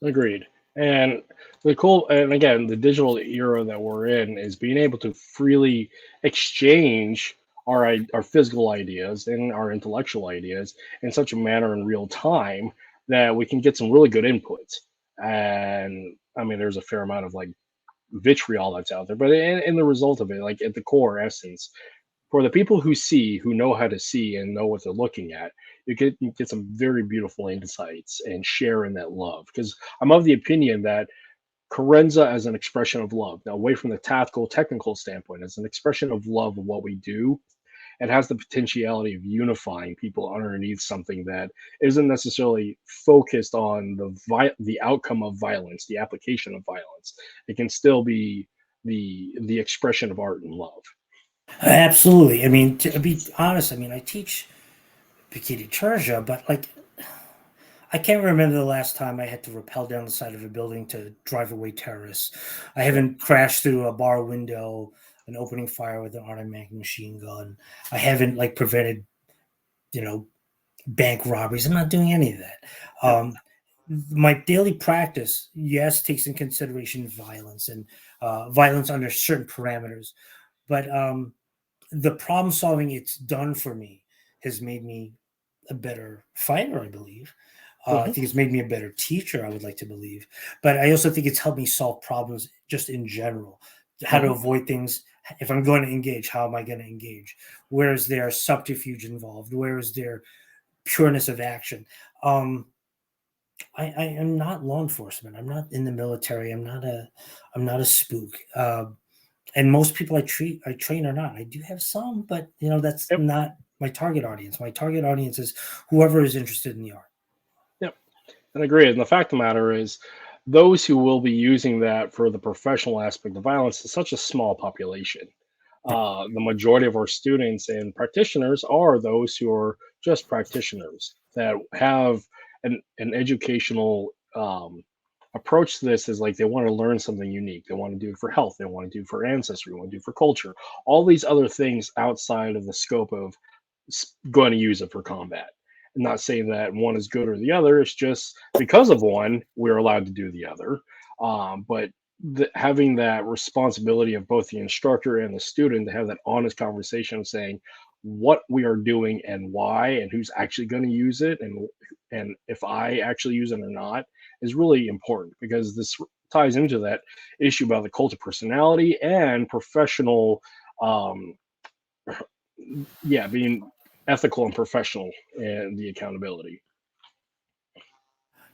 Agreed. And and again, the digital era that we're in is being able to freely exchange our physical ideas and our intellectual ideas in such a manner in real time that we can get some really good inputs. And I mean, there's a fair amount of like vitriol that's out there, but in the result of it, like at the core essence, for the people who know how to see and know what they're looking at, you get some very beautiful insights and share in that love. Because I'm of the opinion that Carenza, as an expression of love, now away from the tactical, technical standpoint, as an expression of love of what we do, it has the potentiality of unifying people underneath something that isn't necessarily focused on the outcome of violence, the application of violence. It can still be the expression of art and love. Absolutely. I mean, to be honest, I mean, I teach Pekiti-Tirsia, but like, I can't remember the last time I had to rappel down the side of a building to drive away terrorists. I haven't crashed through a bar window, an opening fire with an automatic machine gun. I haven't like prevented, you know, bank robberies. I'm not doing any of that. My daily practice, yes, takes in consideration violence and violence under certain parameters, but the problem solving it's done for me has made me a better fighter, I believe. I think it's made me a better teacher, I would like to believe. But I also think it's helped me solve problems just in general, how to avoid things. If I'm going to engage, how am I going to engage? Where is there subterfuge involved? Where is there pureness of action? I am not law enforcement. I'm not in the military. I'm not a spook. And most people I train are not. I do have some, but you know, that's not my target audience. My target audience is whoever is interested in the art. Yep, and I agree. And the fact of the matter is, those who will be using that for the professional aspect of violence is such a small population. The majority of our students and practitioners are those who are just practitioners that have an educational approach to this. Is like they want to learn something unique. They want to do it for health. They want to do it for ancestry. They want to do it for culture. All these other things outside of the scope of going to use it for combat. I'm not saying that one is good or the other. It's just because of one, we're allowed to do the other. But having that responsibility of both the instructor and the student to have that honest conversation of saying what we are doing and why and who's actually going to use it and if I actually use it or not is really important, because this ties into that issue about the cult of personality and professional being ethical and professional and the accountability.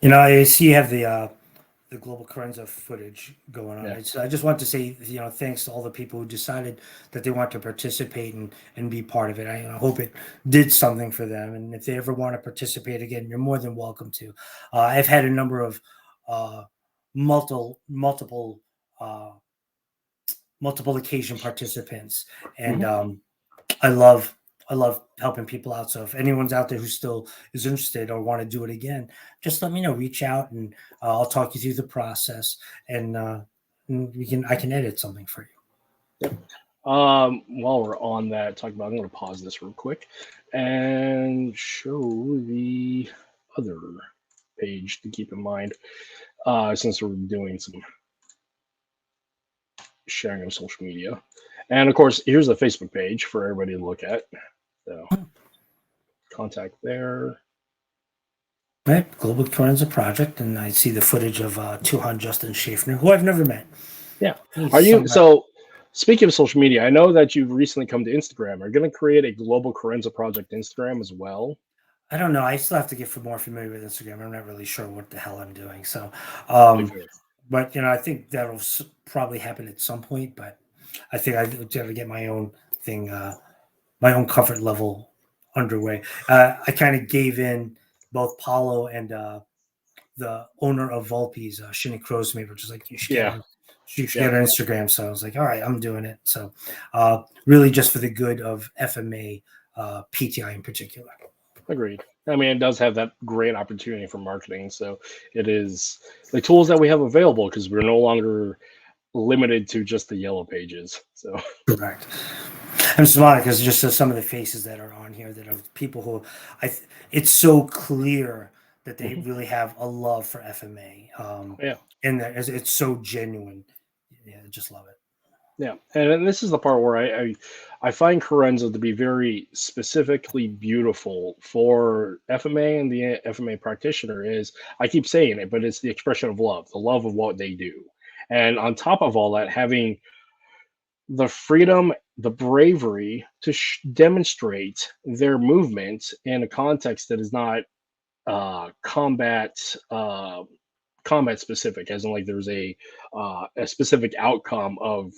You know, I see you have the global Carenza footage going on. Yeah. So I just want to say, you know, thanks to all the people who decided that they want to participate and be part of it. I hope it did something for them. And if they ever want to participate again, you're more than welcome to. I've had a number of multiple occasion participants, and I love helping people out. So if anyone's out there who still is interested or want to do it again, just let me know. Reach out, and I'll talk you through the process, and I can edit something for you. Yep. While we're on that, I'm going to pause this real quick and show the other page to keep in mind, since we're doing some sharing of social media. And of course, here's the Facebook page for everybody to look at. So contact there. Right, Global Forensic Project, and I see the footage of Tuhon Justin Schaffner, who I've never met. Yeah. He's Are you somewhat- so? Speaking of social media, I know that you've recently come to Instagram. Are you going to create a Global Carenza Project Instagram as well? I don't know. I still have to get more familiar with Instagram. I'm not really sure what the hell I'm doing. So, but I think that'll probably happen at some point. But I think I got to get my own thing, my own comfort level underway. I kind of gave in both Paulo and the owner of Volpe's, Shinny Crowsmate, which is like, you should get on Instagram. So I was like, all right, I'm doing it. So really just for the good of FMA PTI in particular. Agreed. I mean, it does have that great opportunity for marketing. So it is the tools that we have available because we're no longer limited to just the yellow pages. So correct. I'm smiling because just some of the faces that are on here that are people who it's so clear that they really have a love for FMA. And that it's so genuine. Yeah, I just love it. Yeah, and this is the part where I find Carenza to be very specifically beautiful for FMA and the FMA practitioner. Is I keep saying it, but it's the expression of love, the love of what they do, and on top of all that, having the freedom, the bravery to demonstrate their movement in a context that is not combat specific, as in like there's a specific outcome of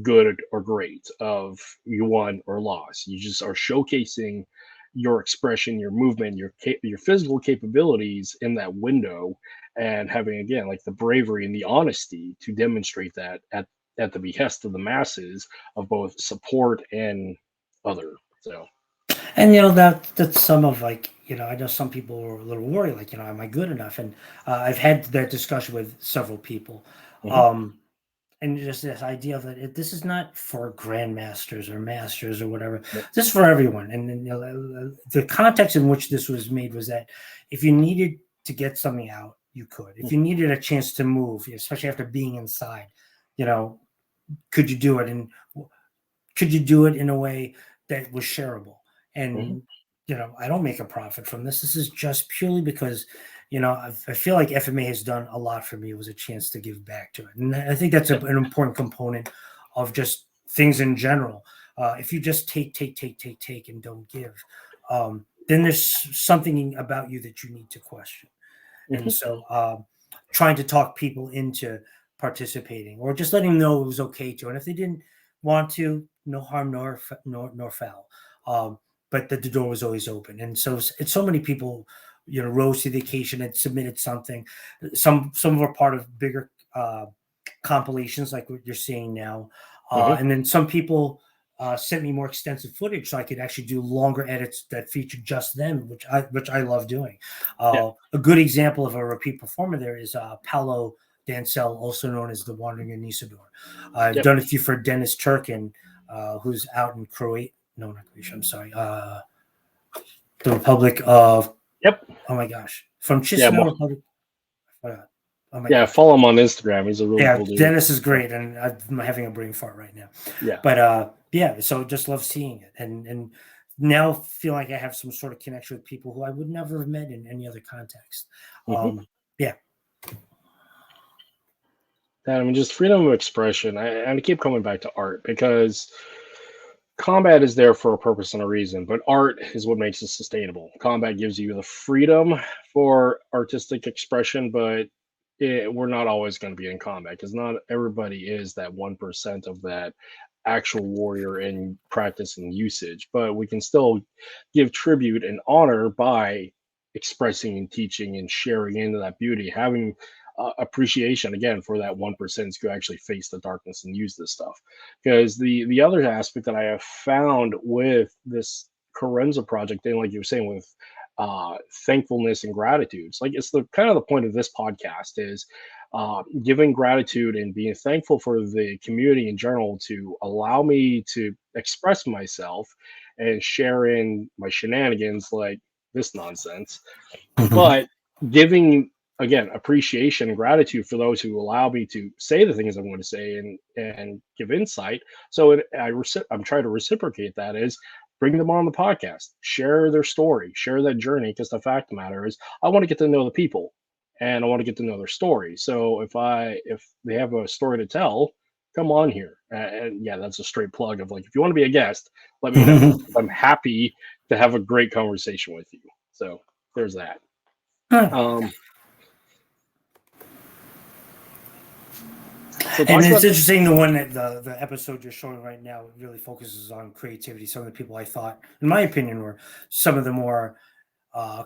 good or great, of you won or lost. You just are showcasing your expression, your movement, your physical capabilities in that window, and having again like the bravery and the honesty to demonstrate that at the behest of the masses of both support and other. So, and that's some of like I know some people were a little worried, like am I good enough? And I've had that discussion with several people. And just this idea of that this is not for grandmasters or masters or whatever. Yep. This is for everyone. And the context in which this was made was that if you needed to get something out, you could. If you needed a chance to move, especially after being inside, could you do it? And could you do it in a way that was shareable? And I don't make a profit from this. This is just purely because I feel like FMA has done a lot for me. It was a chance to give back to it. And I think that's an important component of just things in general. If you just take and don't give, then there's something about you that you need to question. And so trying to talk people into participating or just letting them know it was okay to. And if they didn't want to, no harm nor foul. But the door was always open. And so it's so many people rose to the occasion and submitted something. Some were part of bigger compilations like what you're seeing now. And then some people sent me more extensive footage so I could actually do longer edits that featured just them, which I love doing. A good example of a repeat performer there is Paolo Dancel, also known as the Wandering Anisador. I've done a few for Dennis Turkin, who's out in Croatia. No, not Croatia. I'm sorry. The Republic of. Oh my gosh. From Chisinau Republic. Oh my gosh. Follow him on Instagram. He's a really cool dude. Dennis is great, and I'm having a brain fart right now. But so just love seeing it, and now feel like I have some sort of connection with people who I would never have met in any other context. I mean, just freedom of expression. I keep coming back to art because combat is there for a purpose and a reason, but art is what makes it sustainable. Combat gives you the freedom for artistic expression, but we're not always going to be in combat because not everybody is that 1% of that actual warrior in practice and usage. But we can still give tribute and honor by expressing and teaching and sharing into that beauty, having appreciation again for that 1% who actually face the darkness and use this stuff. Because the other aspect that I have found with this Carenza project, and like you were saying with thankfulness and gratitude, like it's the kind of the point of this podcast is giving gratitude and being thankful for the community in general to allow me to express myself and share in my shenanigans like this nonsense, but giving again appreciation and gratitude for those who allow me to say the things I'm going to say and give insight. So I'm trying to reciprocate that is bring them on the podcast, share their story, share that journey. Because the fact of the matter is, I want to get to know the people, and I want to get to know their story. So if they have a story to tell, come on here. And yeah, that's a straight plug of like, if you want to be a guest, let me know. I'm happy to have a great conversation with you. So there's that. So and it's interesting, the one that the episode you're showing right now really focuses on creativity. Some of the people I thought, in my opinion, were some of the more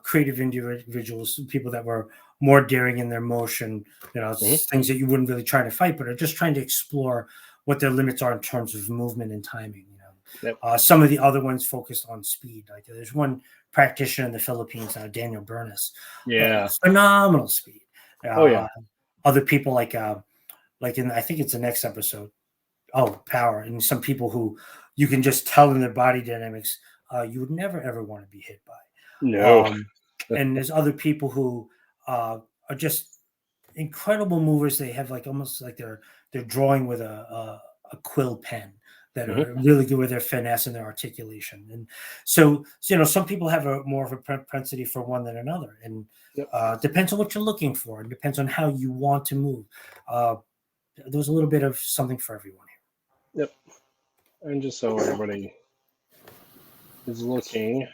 creative individuals, people that were more daring in their motion, things that you wouldn't really try to fight, but are just trying to explore what their limits are in terms of movement and timing. Some of the other ones focused on speed. Like there's one practitioner in the Philippines, Daniel Bernis. Phenomenal speed. Other people like in, I think it's the next episode, power, and some people who you can just tell in their body dynamics you would never ever want to be hit by. No. And there's other people who are just incredible movers. They have like almost like they're drawing with a quill pen, that are really good with their finesse and their articulation. And so some people have more of a propensity for one than another, and depends on what you're looking for, and depends on how you want to move. There's a little bit of something for everyone here. And just so everybody is looking,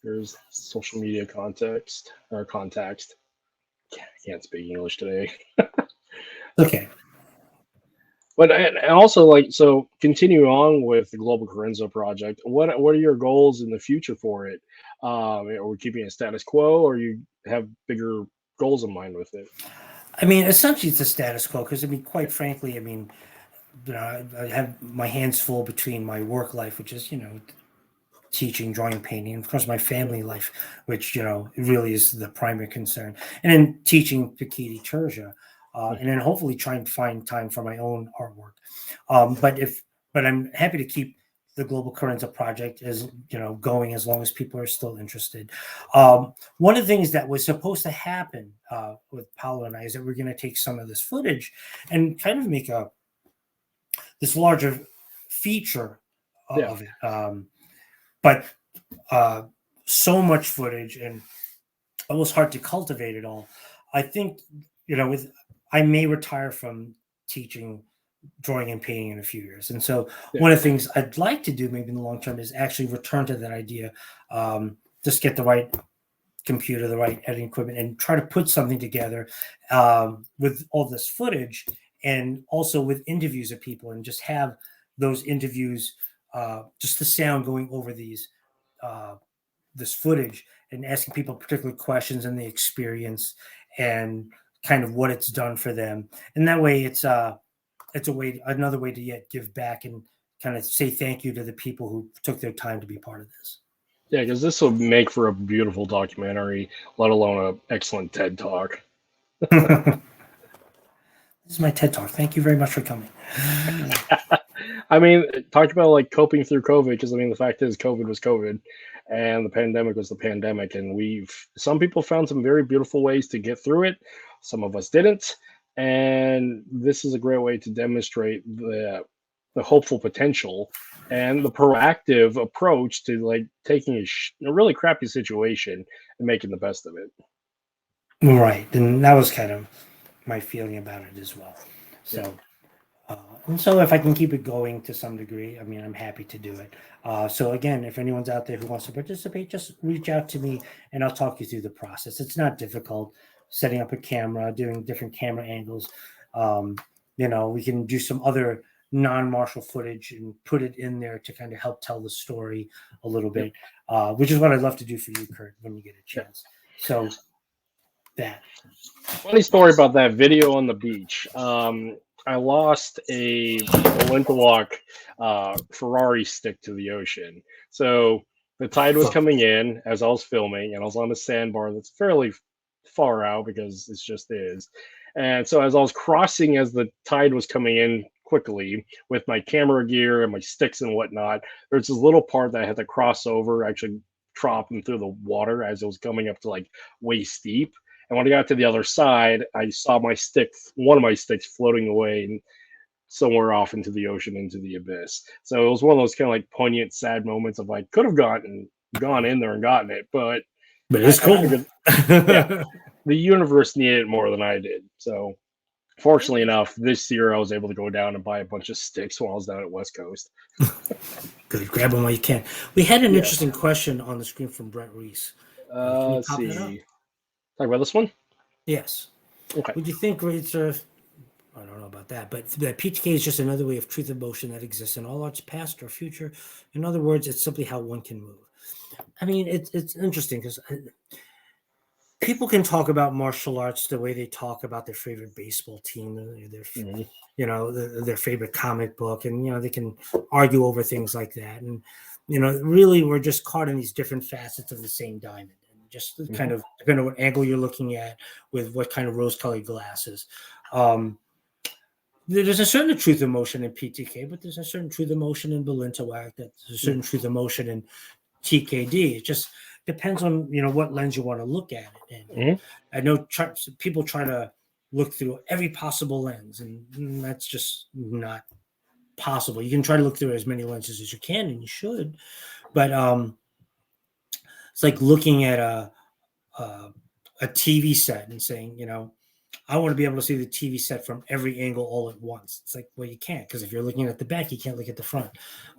there's social media context. I can't speak English today. Okay. But and also, like, so continue on with the Global Corinzo project. What are your goals in the future for it? Are we keeping it status quo, or you have bigger goals in mind with it? I mean, essentially, it's a status quo because, quite frankly, I have my hands full between my work life, which is, teaching, drawing, painting, and of course, my family life, which, really is the primary concern, and then teaching Pekiti Tirsia. And then hopefully try and find time for my own artwork. But I'm happy to keep the Global Corinzo project going as long as people are still interested. One of the things that was supposed to happen with Paolo and I is that we're going to take some of this footage and kind of make this larger feature of it. But so much footage and almost hard to cultivate it all. I think, I may retire from teaching drawing and painting in a few years. And so one of the things I'd like to do maybe in the long term is actually return to that idea, just get the right computer, the right editing equipment, and try to put something together with all this footage, and also with interviews of people, and just have those interviews, just the sound going over this footage, and asking people particular questions and the experience and kind of what it's done for them. And that way it's another way to yet give back and kind of say thank you to the people who took their time to be part of this. Yeah, because this will make for a beautiful documentary, let alone an excellent TED Talk. This is my TED Talk. Thank you very much for coming. Talk about like coping through COVID, because the fact is COVID was COVID, and the pandemic was the pandemic, and some people found some very beautiful ways to get through it. Some of us didn't, and this is a great way to demonstrate the hopeful potential and the proactive approach to like taking a really crappy situation and making the best of it. Right, and that was kind of my feeling about it as well. So, and so if I can keep it going to some degree, I'm happy to do it. So again, if anyone's out there who wants to participate, just reach out to me and I'll talk you through the process. It's not difficult. Setting up a camera, doing different camera angles. We can do some other non-martial footage and put it in there to kind of help tell the story a little bit, which is what I'd love to do for you, Kurt, when you get a chance. So that. Funny story about that video on the beach. I lost a Olympic Ferrari stick to the ocean. So the tide was coming in as I was filming, and I was on a sandbar that's fairly far out because it just is. And so as I was crossing, as the tide was coming in quickly with my camera gear and my sticks and whatnot, there's this little part that I had to cross over, actually dropping through the water as it was coming up to like waist deep. And when I got to the other side, I saw one of my sticks floating away. And somewhere off into the ocean, into the abyss. So it was one of those kind of like poignant, sad moments of like, could have gone in there and gotten it, but it's I cool. figured, yeah, the universe needed it more than I did. So fortunately enough, this year I was able to go down and buy a bunch of sticks while I was down at West Coast. Good, grab them while you can. We had an interesting question on the screen from Brent Reese. Can you Let's pop that up? see. Talk about this one? Yes. Okay. Would you think rates are? I don't know about that, but that PTK is just another way of truth and motion that exists in all arts, past or future. In other words, it's simply how one can move. I mean, it's interesting because people can talk about martial arts the way they talk about their favorite baseball team, their favorite comic book, and they can argue over things like that. And really, we're just caught in these different facets of the same diamond. And just kind of depending on what angle you're looking at, with what kind of rose-colored glasses. There's a certain truth of motion in PTK, but there's a certain truth of motion in Balintawak. There's a certain truth of motion in TKD. It just depends on what lens you want to look at it. And I know people try to look through every possible lens, and that's just not possible. You can try to look through as many lenses as you can, and you should, but it's like looking at a TV set and saying, I want to be able to see the TV set from every angle all at once. It's like, well, you can't, because if you're looking at the back, you can't look at the front.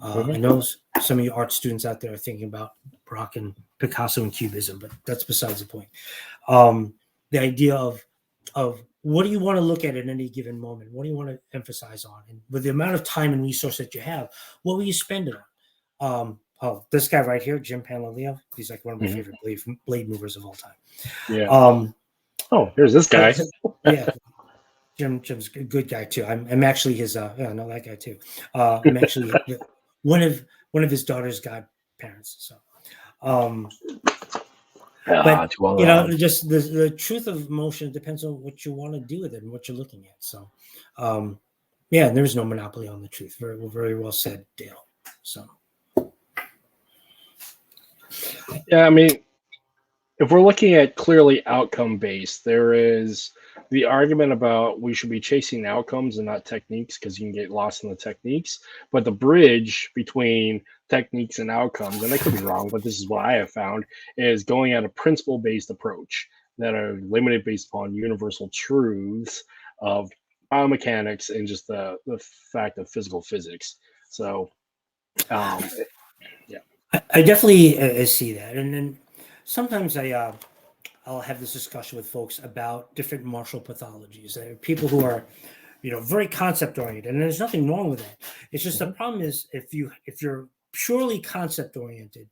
I know some of you art students out there are thinking about Braque and Picasso and Cubism, but that's besides the point. The idea of what do you want to look at any given moment? What do you want to emphasize on? And with the amount of time and resource that you have, what will you spend it on? This guy right here, Jim Panlilio, he's like one of my favorite blade movers of all time. Yeah. Here's this guy. Yeah, Jim's a good guy too. I'm actually his. I know that guy too. I'm actually one of his daughter's godparents. So, but just the truth of motion depends on what you want to do with it and what you're looking at. So, there's no monopoly on the truth. Very, very well said, Dale. So, yeah, I mean, if we're looking at clearly outcome based, there is the argument about we should be chasing outcomes and not techniques, because you can get lost in the techniques. But the bridge between techniques and outcomes, and I could be wrong, but this is what I have found, is going at a principle based approach that are limited based upon universal truths of biomechanics and just the fact of physical physics. So, yeah. I definitely see that. And then sometimes I'll have this discussion with folks about different martial pathologies. There are people who are, very concept oriented, and there's nothing wrong with that. It's just the problem is if you're purely concept oriented,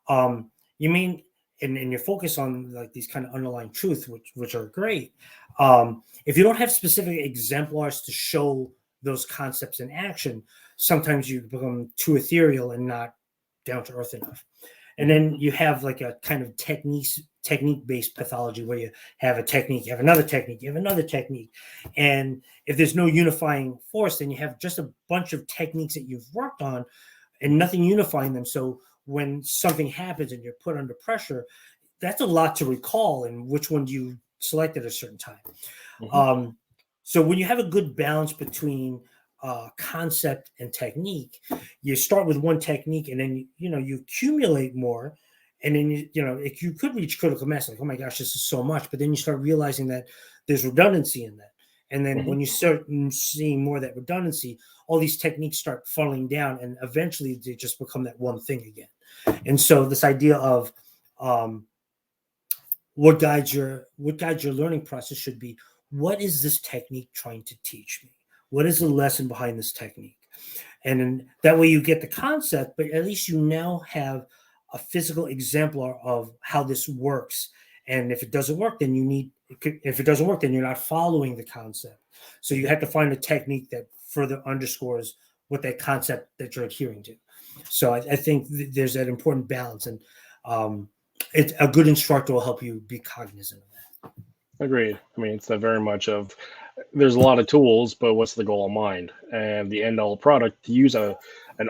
you mean and you're focused on like these kind of underlying truths, which are great. If you don't have specific exemplars to show those concepts in action, sometimes you become too ethereal and not down to earth enough. And then you have like a kind of technique-based pathology where you have a technique, you have another technique, you have another technique. And if there's no unifying force, then you have just a bunch of techniques that you've worked on and nothing unifying them. So when something happens and you're put under pressure, that's a lot to recall and which one do you select at a certain time. So when you have a good balance between concept and technique, you start with one technique and then you accumulate more, and then you could reach critical mass, like, oh my gosh, this is so much, but then you start realizing that there's redundancy in that, and then when you start seeing more of that redundancy, all these techniques start funneling down, and eventually they just become that one thing again. And so this idea of what guides your learning process should be, what is this technique trying to teach me? What is the lesson behind this technique? And then that way you get the concept, but at least you now have a physical exemplar of how this works. And if it doesn't work, then you're not following the concept. So you have to find a technique that further underscores what that concept that you're adhering to. So I think there's that important balance, and it's a good instructor will help you be cognizant of that. Agreed. I mean, it's very much of, there's a lot of tools, but what's the goal in mind? And the end all product, to use an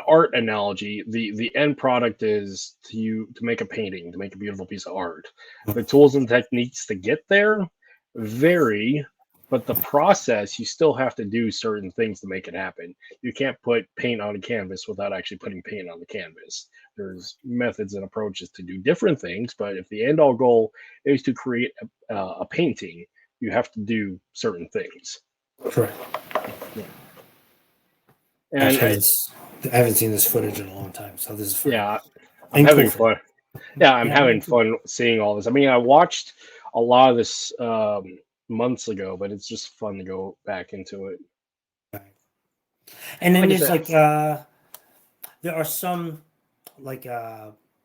art analogy, the end product is to make a painting, to make a beautiful piece of art. The tools and techniques to get there vary But the process, you still have to do certain things to make it happen. You can't put paint on a canvas without actually putting paint on the canvas. There's methods and approaches to do different things, but if the end all goal is to create a painting, you have to do certain things. Correct. Yeah. And I haven't seen this footage in a long time, so this is fun. Yeah, I'm having fun. Yeah, I'm having fun fun seeing all this. I mean, I watched a lot of this months ago, but it's just fun to go back into it. Right. And then Like there's there are some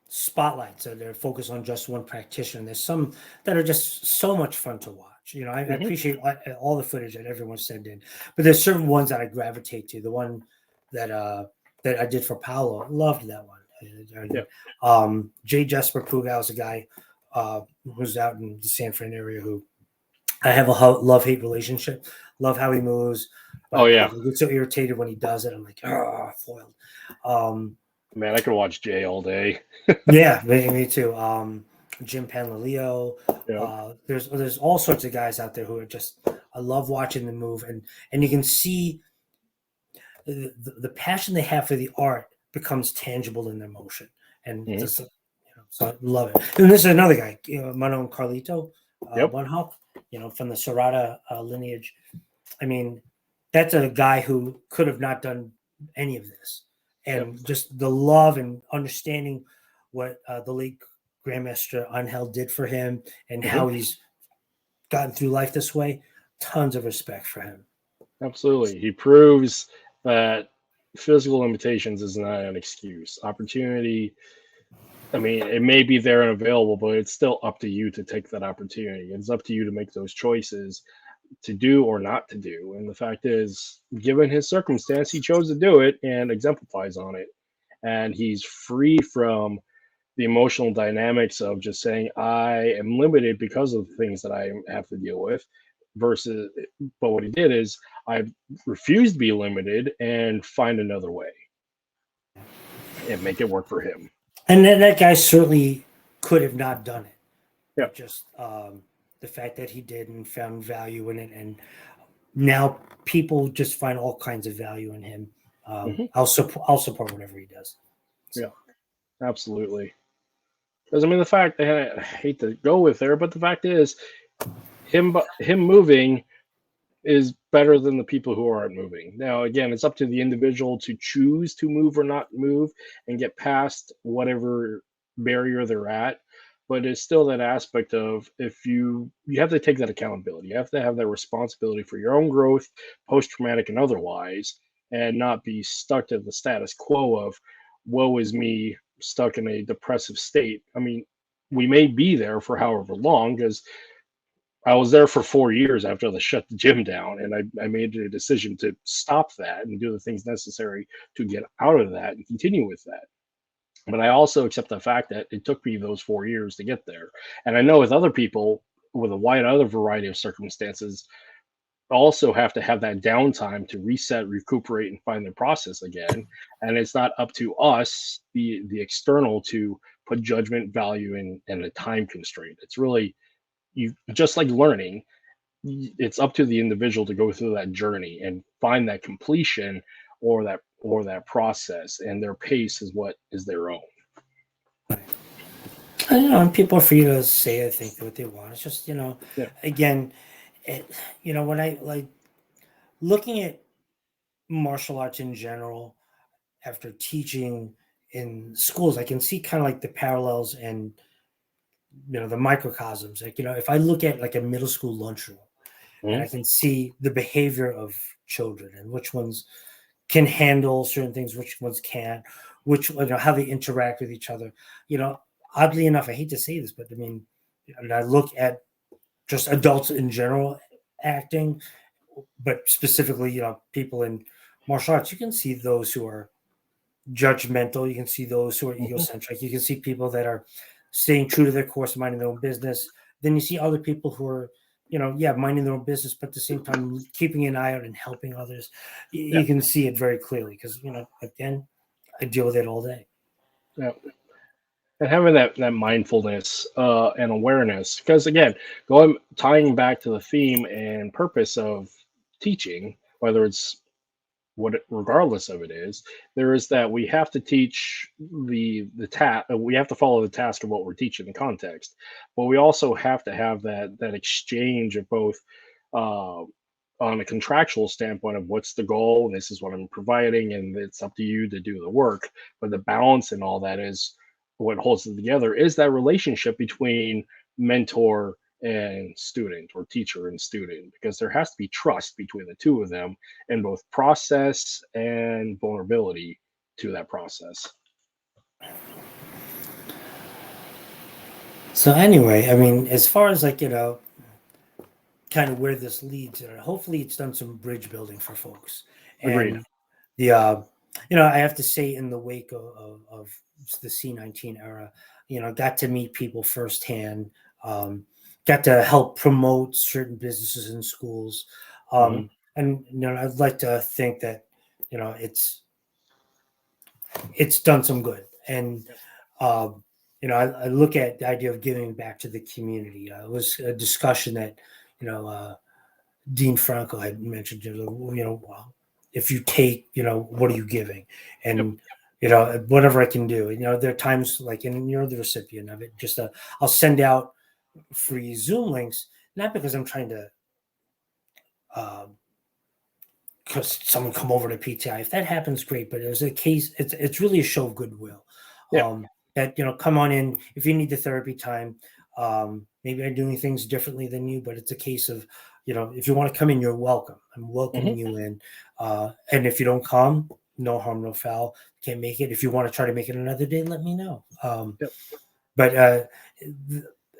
spotlights that are focused on just one practitioner. There's some that are just so much fun to watch. I appreciate all the footage that everyone sent in, but there's certain ones that I gravitate to. The one that I did for Paolo, loved that one. J. Jesper Pugal is a guy who's out in the San Fran area who I have a love-hate relationship. Love how he moves. But I get so irritated when he does it. I'm like, oh, foiled. Man, I could watch Jay all day. Yeah, me too. Jim Panlilio. There's all sorts of guys out there who are just, I love watching them move, and you can see the passion they have for the art becomes tangible in their motion, and just, so I love it. And this is another guy, Manon Carlito, Bunhawk, from the Serrata lineage. I mean, that's a guy who could have not done any of this, and just the love and understanding what the late Grandmaster Angel did for him, and how he's gotten through life this way. Tons of respect for him. Absolutely, he proves that physical limitations is not an excuse. Opportunity, I mean, it may be there and available, but it's still up to you to take that opportunity. It's up to you to make those choices to do or not to do. And the fact is, given his circumstance, he chose to do it and exemplifies on it. And he's free from the emotional dynamics of just saying, I am limited because of the things that I have to deal with. But what he did is, I refused to be limited and find another way and make it work for him. And then that guy certainly could have not done it. Yeah. Just the fact that he did and found value in it, and now people just find all kinds of value in him. I'll support whatever he does. So. Yeah, absolutely. Because I mean, the fact, I hate to go with there, but the fact is, him moving is better than the people who aren't moving. Now, again, it's up to the individual to choose to move or not move and get past whatever barrier they're at. But it's still that aspect of, if you have to take that accountability. You have to have that responsibility for your own growth, post-traumatic and otherwise, and not be stuck to the status quo of, woe is me, stuck in a depressive state. I mean, we may be there for however long, because I was there for 4 years after they shut the gym down, and I made a decision to stop that and do the things necessary to get out of that and continue with that. But I also accept the fact that it took me those 4 years to get there. And I know with other people with a wide other variety of circumstances also have to have that downtime to reset, recuperate, and find their process again. And it's not up to us, the external, to put judgment, value, and a time constraint. It's really, you just like learning, it's up to the individual to go through that journey and find that completion or that process, and their pace is what is their own. I don't know, and people are free to say, I think, what they want. It's just, again, when I like looking at martial arts in general, after teaching in schools, I can see kind of like the parallels and the microcosms. Like, if I look at like a middle school lunchroom, and I can see the behavior of children and which ones can handle certain things, which ones can't, how they interact with each other. Oddly enough, I hate to say this, but I mean, I look at just adults in general acting, but specifically, people in martial arts, you can see those who are judgmental. You can see those who are egocentric. You can see people that are staying true to their course, minding their own business. Then you see other people who are, minding their own business, but at the same time keeping an eye out and helping others. You can see it very clearly because, again, I deal with it all day. Yeah. and having that mindfulness and awareness, because again, tying back to the theme and purpose of teaching, whether it's regardless of it is, there is that we have to teach the task, we have to follow the task of what we're teaching, the context, but we also have to have that exchange of both, uh, on a contractual standpoint of what's the goal, and this is what I'm providing, and it's up to you to do the work. But the balance and all that is what holds it together, is that relationship between mentor and student, or teacher and student, because there has to be trust between the two of them, in both process and vulnerability to that process. So anyway, I mean, as far as like, kind of where this leads, hopefully it's done some bridge building for folks. Agreed. And the I have to say, in the wake of the C19 era, got to meet people firsthand, got to help promote certain businesses and schools, and I'd like to think that it's done some good. And I look at the idea of giving back to the community. It was a discussion that Dean Franco had mentioned. If you take, what are you giving? And whatever I can do. There are times like, and you're the recipient of it. Just I'll send out free Zoom links, not because I'm trying to because someone come over to PTI. If that happens, great. But there's a case, it's really a show of goodwill. Yeah. That come on in if you need the therapy time. Maybe I'm doing things differently than you, but it's a case of, if you want to come in, you're welcome. I'm welcoming you in. And if you don't come, no harm, no foul. Can't make it. If you want to try to make it another day, let me know. But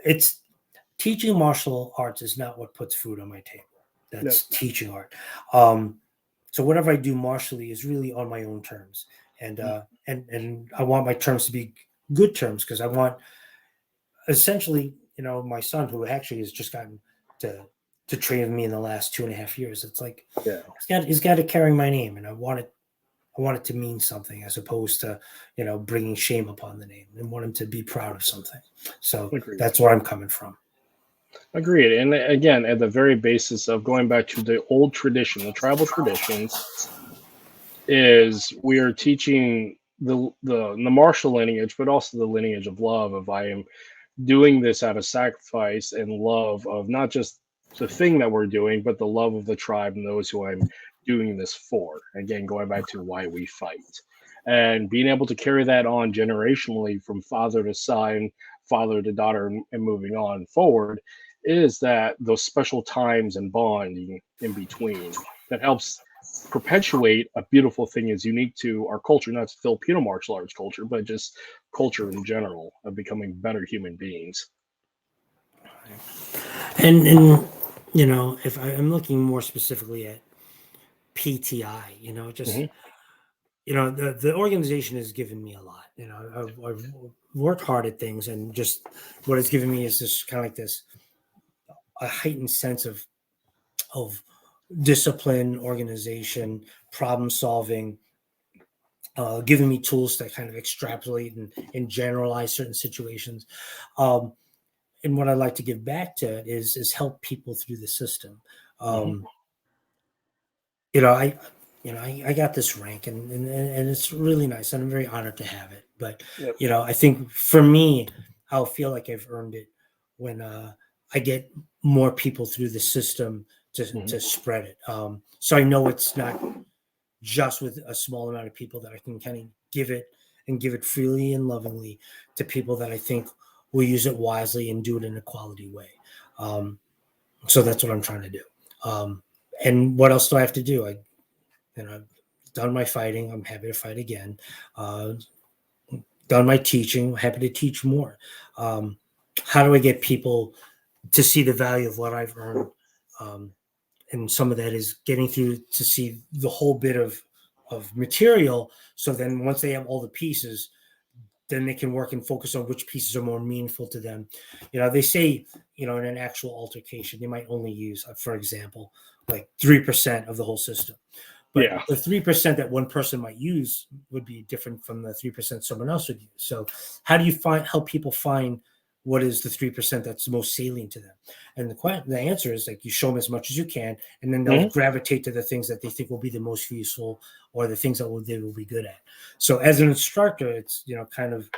it's teaching martial arts is not what puts food on my table. That's teaching art. So whatever I do martially is really on my own terms. And and I want my terms to be good terms, because I want, essentially, my son, who actually has just gotten to train with me in the last 2.5 years. It's like, he's got to carry my name, and I want it to mean something, as opposed to, bringing shame upon the name, and want him to be proud of something. So that's where I'm coming from. Agreed. And again, at the very basis of going back to the old tradition, the tribal traditions, is we are teaching the martial lineage, but also the lineage of love. Of, I am doing this out of sacrifice and love of not just the thing that we're doing, but the love of the tribe and those who I'm doing this for. Again, going back to why we fight, and being able to carry that on generationally from father to son, father to daughter, and moving on forward, is that those special times and bonding in between that helps perpetuate a beautiful thing is unique to our culture, not just Filipino martial arts culture, but just culture in general, of becoming better human beings. And if I'm looking more specifically at PTI, just the organization has given me a lot. I've worked hard at things, and just what it's given me is this kind of like this a heightened sense of discipline, organization, problem solving, giving me tools to kind of extrapolate and generalize certain situations. And what I'd like to give back to it is help people through the system. I got this rank, and it's really nice, and I'm very honored to have it. But I think for me, I'll feel like I've earned it when I get more people through the system to spread it. So I know it's not just with a small amount of people, that I can kind of give it freely and lovingly to people that I think will use it wisely and do it in a quality way. So that's what I'm trying to do. And what else do I have to do? I've done my fighting. I'm happy to fight again. Done my teaching. Happy to teach more. How do I get people to see the value of what I've earned? And some of that is getting through to see the whole bit of material. So then once they have all the pieces, then they can work and focus on which pieces are more meaningful to them. They say, in an actual altercation, they might only use, for example, like 3% of the whole system. But Yeah. the 3% that one person might use would be different from the 3% someone else would use. So how do you help people find what is the 3% that's most salient to them? And the answer is like you show them as much as you can, and then they'll gravitate to the things that they think will be the most useful or the things that they will be good at. So as an instructor, it's kind of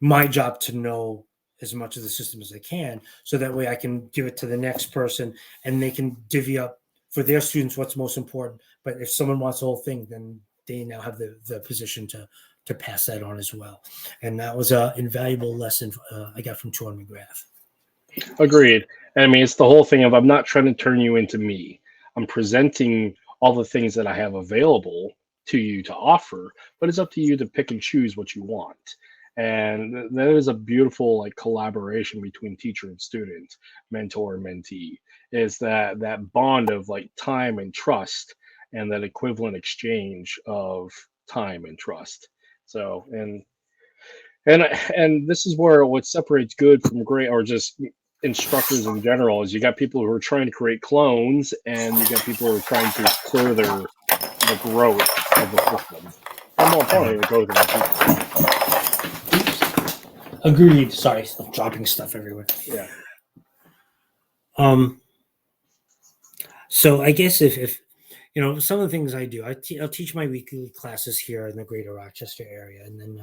my job to know as much of the system as I can, so that way I can give it to the next person and they can divvy up for their students what's most important. But if someone wants the whole thing, then they now have the position to pass that on as well. And that was an invaluable lesson I got from Tuhon McGrath. Agreed. I mean, it's the whole thing of I'm not trying to turn you into me. I'm presenting all the things that I have available to you to offer, but it's up to you to pick and choose what you want. And that is a beautiful like collaboration between teacher and student, mentor and mentee, is that bond of like time and trust, and that equivalent exchange of time and trust. So and this is where what separates good from great, or just instructors in general, is you got people who are trying to create clones, and you got people who are trying to further the growth of the system, and more importantly, the growth of the people. Agreed. Sorry, I'm dropping stuff everywhere. Yeah. So I guess if some of the things I do, I'll teach my weekly classes here in the greater Rochester area, and then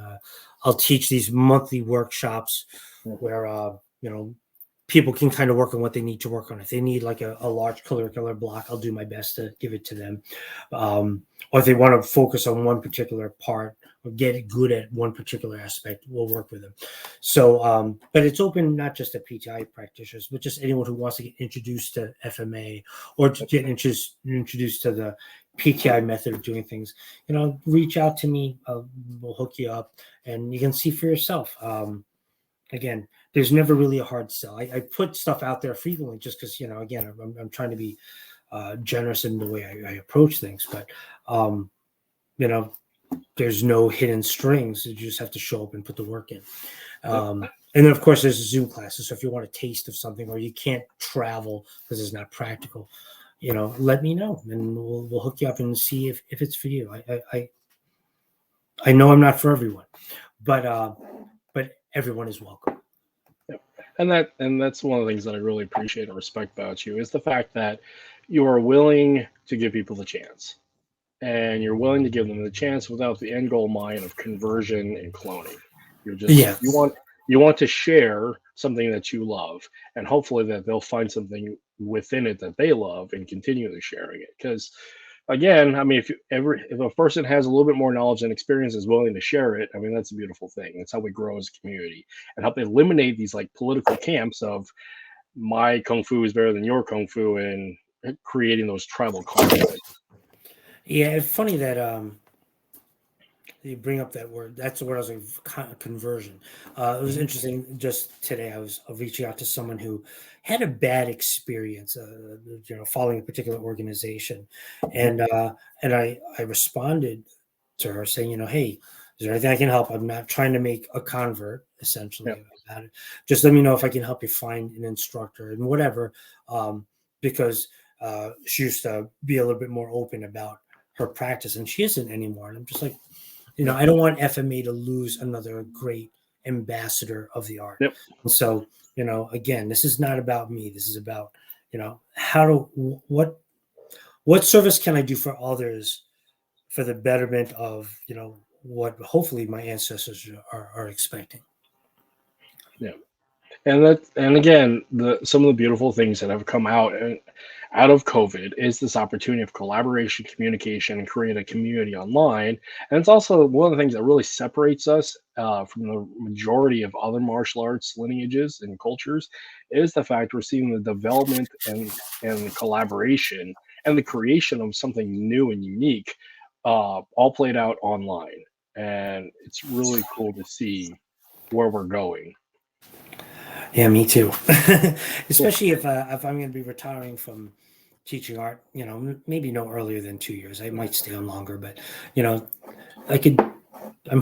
I'll teach these monthly workshops where people can kind of work on what they need to work on. If they need like a large curricular block, I'll do my best to give it to them. Or if they want to focus on one particular part or get it good at one particular aspect, we'll work with them. So, but it's open not just to PTI practitioners, but just anyone who wants to get introduced to FMA or to get introduced to the PTI method of doing things. Reach out to me. We'll hook you up, and you can see for yourself. Again, there's never really a hard sell. I put stuff out there frequently just because, again, I'm trying to be generous in the way I approach things. But, there's no hidden strings. You just have to show up and put the work in. And then, of course, there's Zoom classes. So if you want a taste of something or you can't travel because it's not practical, let me know, and we'll hook you up and see if it's for you. I know I'm not for everyone, but everyone is welcome. Yep. And that's one of the things that I really appreciate and respect about you, is the fact that you are willing to give people the chance, and you're willing to give them the chance without the end goal mind of conversion and cloning. You're just you want to share something that you love, and hopefully that they'll find something within it that they love and continue to sharing it. Because again, I mean, if a person has a little bit more knowledge and experience, is willing to share it, I mean, that's a beautiful thing. That's how we grow as a community and help eliminate these like political camps of my kung fu is better than your kung fu, and creating those tribal conflicts. Yeah, it's funny that you bring up that word. That's the word I was like, conversion. It was interesting. Just today, I was reaching out to someone who had a bad experience, following a particular organization, and I responded to her saying, hey, is there anything I can help? I'm not trying to make a convert, essentially. About it. Just let me know if I can help you find an instructor and whatever, because she used to be a little bit more open about her practice, and she isn't anymore. And I'm just like, I don't want FMA to lose another great ambassador of the art. Yep. And so, again, this is not about me. This is about, what service can I do for others for the betterment of, what hopefully my ancestors are expecting. Yeah. And again, some of the beautiful things that have come out of COVID is this opportunity of collaboration, communication, and create a community online. And it's also one of the things that really separates us from the majority of other martial arts lineages and cultures, is the fact we're seeing the development and the collaboration and the creation of something new and unique, all played out online. And it's really cool to see where we're going. Yeah, me too. Especially if I'm going to be retiring from teaching art, maybe no earlier than 2 years. I might stay on longer, but I'm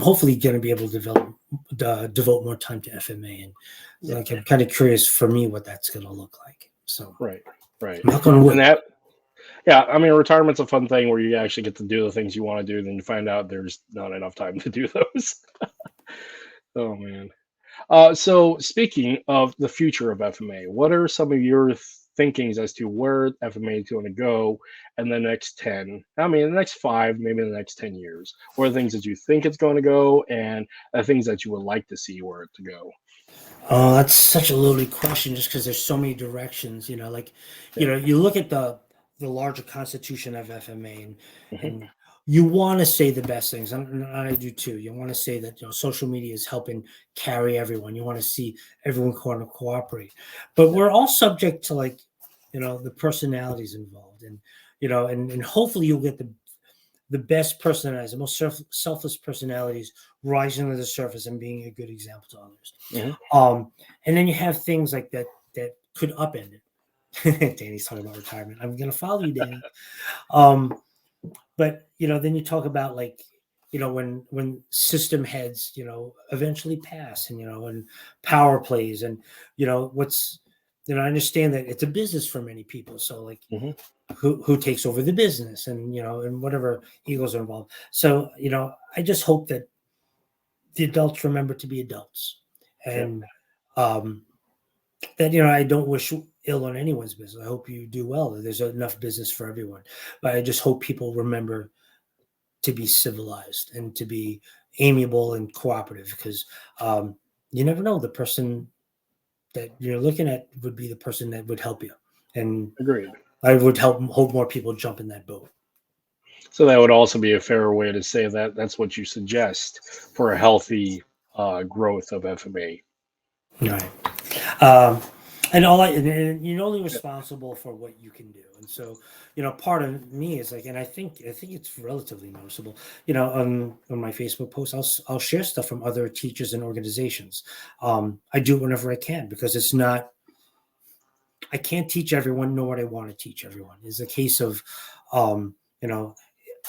hopefully going to be able to devote more time to FMA, and I'm kind of curious for me what that's going to look like. So right. Knock on wood. Yeah, I mean, retirement's a fun thing where you actually get to do the things you want to do, then you find out there's not enough time to do those. Oh man. So speaking of the future of FMA, what are some of your thinkings as to where FMA is going to go in the next 10, I mean, the next 5, maybe the next 10 years? What are things that you think it's going to go and the things that you would like to see where it to go? Oh, that's such a loaded question just because there's so many directions, like, Yeah. you look at the larger constitution of FMA Hmm. and you want to say the best things. And I do too. You want to say that, social media is helping carry everyone. You want to see everyone cooperate. But Yeah. we're all subject to, like, the personalities involved, and hopefully you'll get the best personalities, the most selfless personalities rising to the surface and being a good example to others. Hmm. And then you have things like that could upend it. Danny's talking about retirement. I'm going to follow you, Danny. But then you talk about, like, when system heads, eventually pass, and power plays, and what's I understand that it's a business for many people. So, like, Hmm. who takes over the business, and whatever egos are involved. So, I just hope that the adults remember to be adults, Yeah. and um, that I don't wish ill on anyone's business. I hope you do well. There's enough business for everyone, but I just hope people remember to be civilized and to be amiable and cooperative, because you never know, the person that you're looking at would be the person that would help you, and Agreed. I would hope more people jump in that boat. So that would also be a fair way to say that that's what you suggest for a healthy growth of FMA. Right. And you're only responsible for what you can do. And so, part of me is like, and I think it's relatively noticeable, on my Facebook posts, I'll share stuff from other teachers and organizations. I do it whenever I can, because I can't teach everyone, nor would I want to teach everyone. It's a case of, um, you know,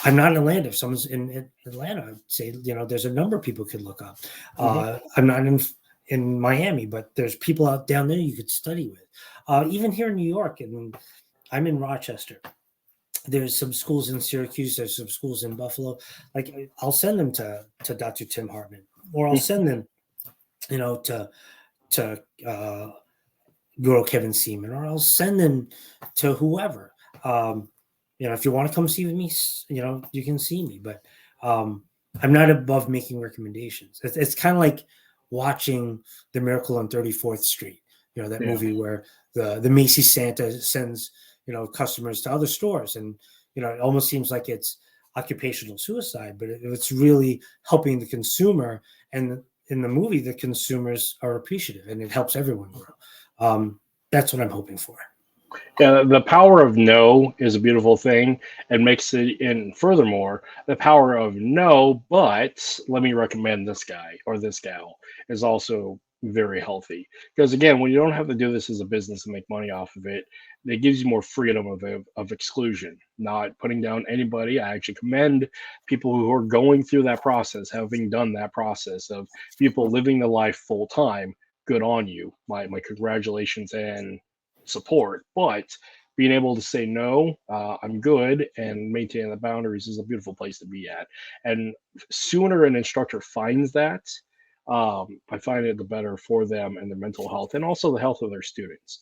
I'm not in Atlanta. If someone's in Atlanta, I'd say, there's a number of people could look up. Hmm. I'm not in Miami, but there's people out down there you could study with. Even here in New York, and I'm in Rochester. There's some schools in Syracuse. There's some schools in Buffalo. Like, I'll send them to Dr. Tim Hartman, or I'll send them, to Guru Kevin Seaman, or I'll send them to whoever. If you want to come see me, you can see me. But I'm not above making recommendations. It's kind of like watching The Miracle on 34th Street. That Yeah. movie where the Macy's Santa sends customers to other stores, and it almost seems like it's occupational suicide, but it's really helping the consumer. And in the movie, the consumers are appreciative, and it helps everyone grow. That's what I'm hoping for. Yeah, the power of no is a beautiful thing and makes it, and furthermore, the power of no, but let me recommend this guy or this gal is also very healthy. Because again, when you don't have to do this as a business and make money off of it, it gives you more freedom of exclusion, not putting down anybody. I actually commend people who are going through that process, having done that process of people living the life full time. Good on you. My congratulations and support, but being able to say no, I'm good, and maintaining the boundaries is a beautiful place to be at. And sooner an instructor finds that, I find it the better for them and their mental health, and also the health of their students.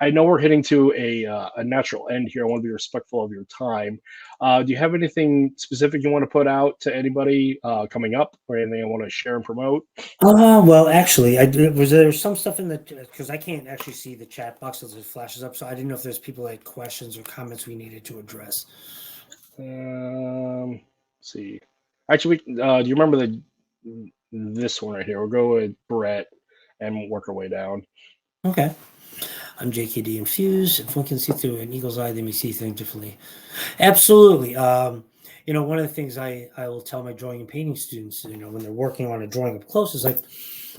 I know we're hitting to a natural end here. I want to be respectful of your time. Do you have anything specific you want to put out to anybody coming up, or anything I want to share and promote? Well, actually, was there some stuff in the, because I can't actually see the chat box as it flashes up, so I didn't know if there's people that had questions or comments we needed to address. Let's see. Actually, do you remember this one right here? We'll go with Brett and work our way down. Okay. I'm JKD Infused. If one can see through an eagle's eye, they may see things differently. Absolutely. One of the things I will tell my drawing and painting students, when they're working on a drawing up close, is like,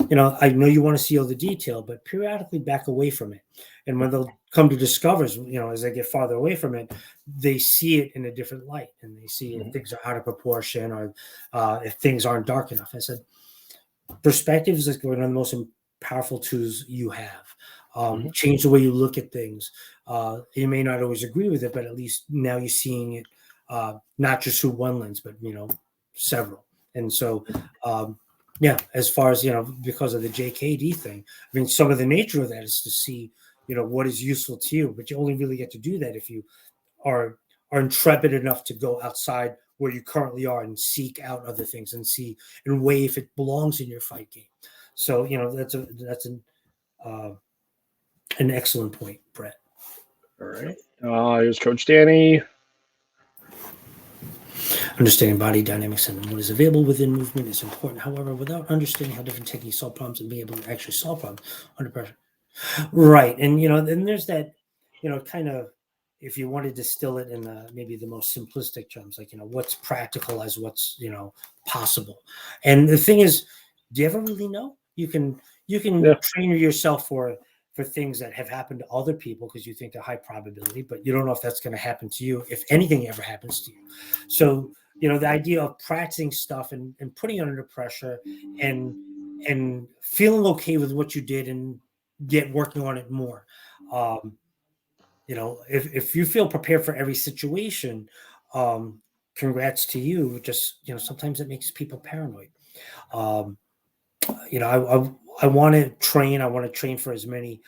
I know you want to see all the detail, but periodically back away from it. And when they'll come to discover, as they get farther away from it, they see it in a different light, and they see if things are out of proportion, or if things aren't dark enough. I said, perspective is like one of the most powerful tools you have. change the way you look at things. You may not always agree with it, but at least now you're seeing it not just through one lens, but several. And so, as far as because of the JKD thing, I mean, some of the nature of that is to see what is useful to you, but you only really get to do that if you are intrepid enough to go outside where you currently are and seek out other things and see and weigh if it belongs in your fight game. So that's an excellent point, Brett. All right. Here's Coach Danny. Understanding body dynamics and what is available within movement is important. However, without understanding how different techniques solve problems and being able to actually solve problems under pressure. Right. And, then there's that, kind of, if you want to distill it in maybe the most simplistic terms, like, what's practical as what's, possible. And the thing is, do you ever really know? You can train yourself for things that have happened to other people because you think they're high probability, but you don't know if that's going to happen to you, if anything ever happens to you. So, the idea of practicing stuff and putting it under pressure and feeling okay with what you did and working on it more. If you feel prepared for every situation, congrats to you. Just, sometimes it makes people paranoid. I want to train. I want to train for as many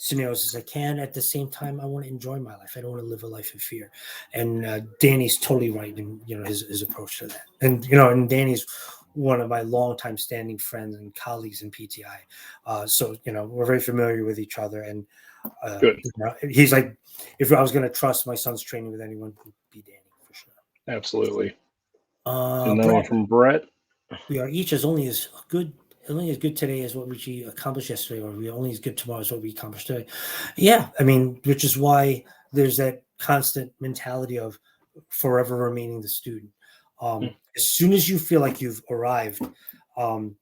scenarios as I can. At the same time, I want to enjoy my life. I don't want to live a life of fear. And Danny's totally right in his approach to that. And and Danny's one of my longtime standing friends and colleagues in PTI. So we're very familiar with each other. And good. He's like, if I was going to trust my son's training with anyone, it would be Danny for sure. Absolutely. Another one from Brett. We are each only as good today as what we accomplished yesterday, or we only as good tomorrow as what we accomplished today. Yeah, I mean, which is why there's that constant mentality of forever remaining the student. As soon as you feel like you've arrived, then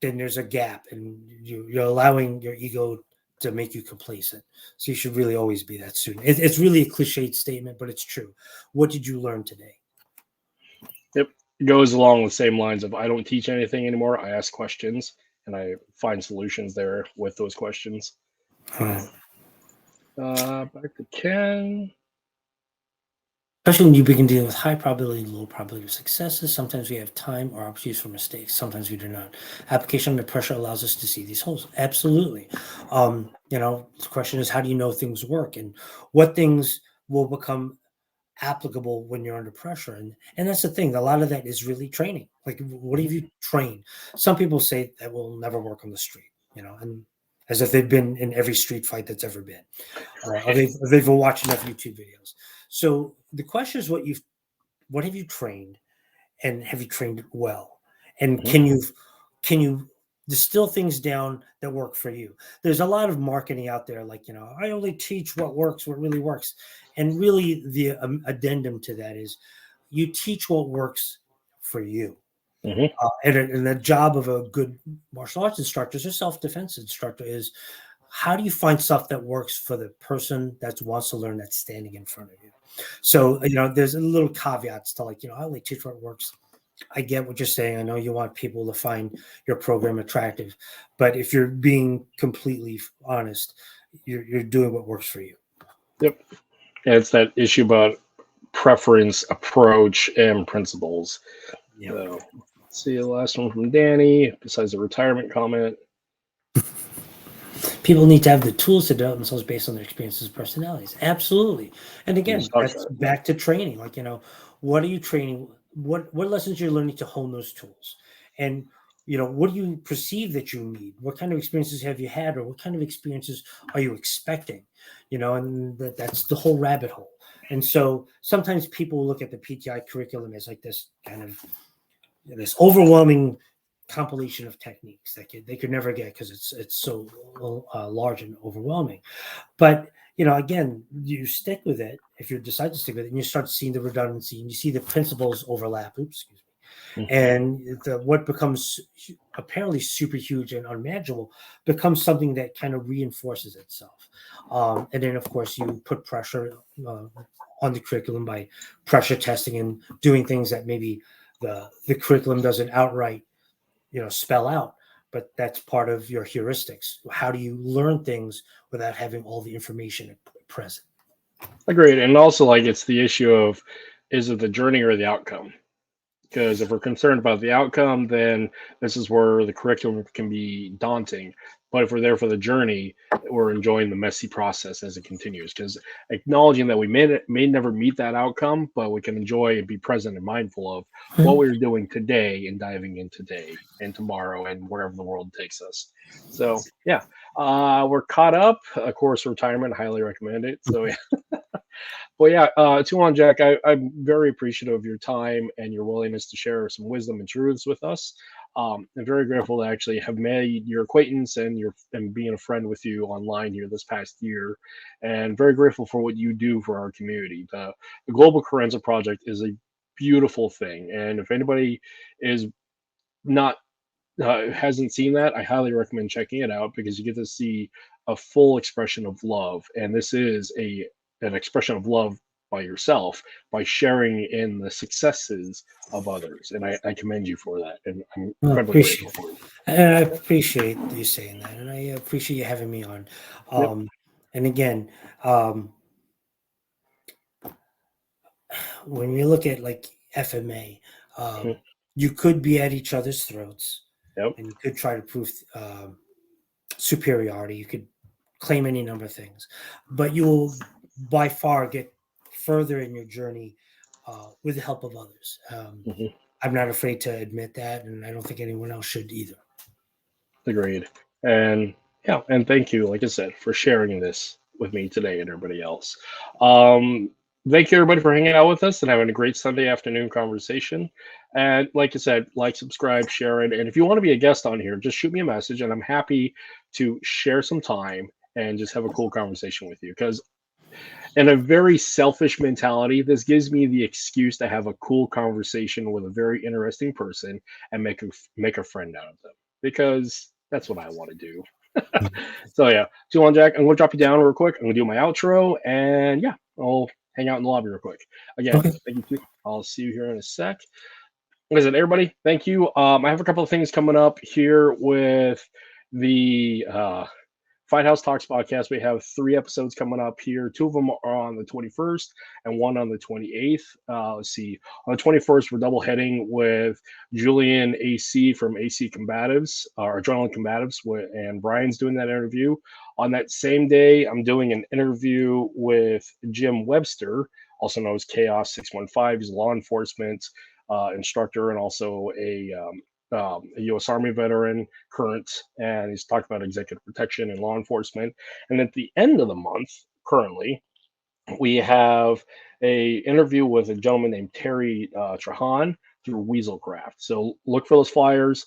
there's a gap, and you're allowing your ego to make you complacent. So you should really always be that student. It's really a cliched statement, but it's true. What did you learn today? Yep. It goes along the same lines of I don't teach anything anymore. I ask questions and I find solutions there with those questions. Back to Ken. Especially when you begin dealing with high probability and low probability of successes, sometimes we have time or opportunities for mistakes. Sometimes we do not. Application under pressure allows us to see these holes. Absolutely. The question is, how do you know things work and what things will become applicable when you're under pressure? And that's the thing. A lot of that is really training. Like, what have you trained? Some people say that will never work on the street, and as if they've been in every street fight that's ever been, or they've watched enough YouTube videos. So the question is, what have you trained, and have you trained it well? And can you distill things down that work for you? There's a lot of marketing out there, like, I only teach what works, what really works. And really the addendum to that is you teach what works for you. And the job of a good martial arts instructor or self-defense instructor is, how do you find stuff that works for the person that wants to learn, that's standing in front of you? So, there's a little caveats to, like, I only teach what works. I get what you're saying. I know you want people to find your program attractive, but if you're being completely honest, you're doing what works for you. Yep. And it's that issue about preference, approach, and principles. Yep. So, let's see the last one from Danny, besides the retirement comment. People need to have the tools to develop themselves based on their experiences and personalities. Absolutely. And again, that's back to training. Like, what are you training? What lessons you're learning to hone those tools? And, what do you perceive that you need? What kind of experiences have you had, or what kind of experiences are you expecting? And that's the whole rabbit hole. And so sometimes people look at the PTI curriculum as like this kind of this overwhelming compilation of techniques that they could never get because it's so large and overwhelming. But again, you stick with it if you decide to stick with it, and you start seeing the redundancy and you see the principles overlap. And what becomes apparently super huge and unmanageable becomes something that kind of reinforces itself. And then, of course, you put pressure on the curriculum by pressure testing and doing things that maybe the curriculum doesn't outright spell out, but that's part of your heuristics. How do you learn things without having all the information present? Agreed. And also, like, it's the issue of, is it the journey or the outcome? Because if we're concerned about the outcome, then this is where the curriculum can be daunting. But if we're there for the journey, we're enjoying the messy process as it continues. Because acknowledging that we may never meet that outcome, but we can enjoy and be present and mindful of what we're doing today and diving in today and tomorrow and wherever the world takes us. So yeah, we're caught up. Of course, retirement, highly recommend it. So yeah. Well, yeah, Tuhon Jack, I'm very appreciative of your time and your willingness to share some wisdom and truths with us. I'm very grateful to actually have made your acquaintance and being a friend with you online here this past year, and very grateful for what you do for our community. The Global Carenza Project is a beautiful thing, and if anybody is not hasn't seen that, I highly recommend checking it out because you get to see a full expression of love, and this is an expression of love by yourself by sharing in the successes of others, and I commend you for that, and I'm incredibly grateful for you. And I appreciate you saying that, and I appreciate you having me on. Yep. And again, when we look at like FMA, Mhm. you could be at each other's throats, Yep. and you could try to prove superiority. You could claim any number of things, but you will by far get further in your journey with the help of others. Mhm. I'm not afraid to admit that, and I don't think anyone else should either. Agreed. And yeah, and thank you, like I said, for sharing this with me today and everybody else. Um, Thank you everybody for hanging out with us and having a great Sunday afternoon conversation. And like I said, like, subscribe, share it. And if you want to be a guest on here, just shoot me a message and I'm happy to share some time and just have a cool conversation with you. Because in a very selfish mentality, this gives me the excuse to have a cool conversation with a very interesting person and make a friend out of them, because that's what I want to do. So yeah, Tuhon Jack, I'm gonna drop you down real quick. I'm gonna do my outro, and yeah, I'll hang out in the lobby real quick. Again, Okay. thank you. I'll see you here in a sec. Listen, everybody, thank you. I have a couple of things coming up here with the Fight House Talks podcast. We have 3 episodes coming up here. 2 of them are on the 21st and 1 on the 28th. Let's see. On the 21st, we're double heading with Julian AC from AC Combatives, or Adrenaline Combatives, and Brian's doing that interview. On that same day, I'm doing an interview with Jim Webster, also known as Chaos 615. He's a law enforcement instructor and also a U.S. Army veteran, current, and he's talked about executive protection and law enforcement. And at the end of the month, currently, we have a interview with a gentleman named Terry Trahan through Weaselcraft. So look for those flyers,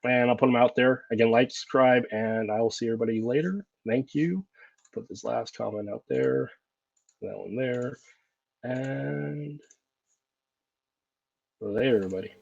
and I'll put them out there. Again, like, subscribe, and I will see everybody later. Thank you. Put this last comment out there, that one there, and later, everybody.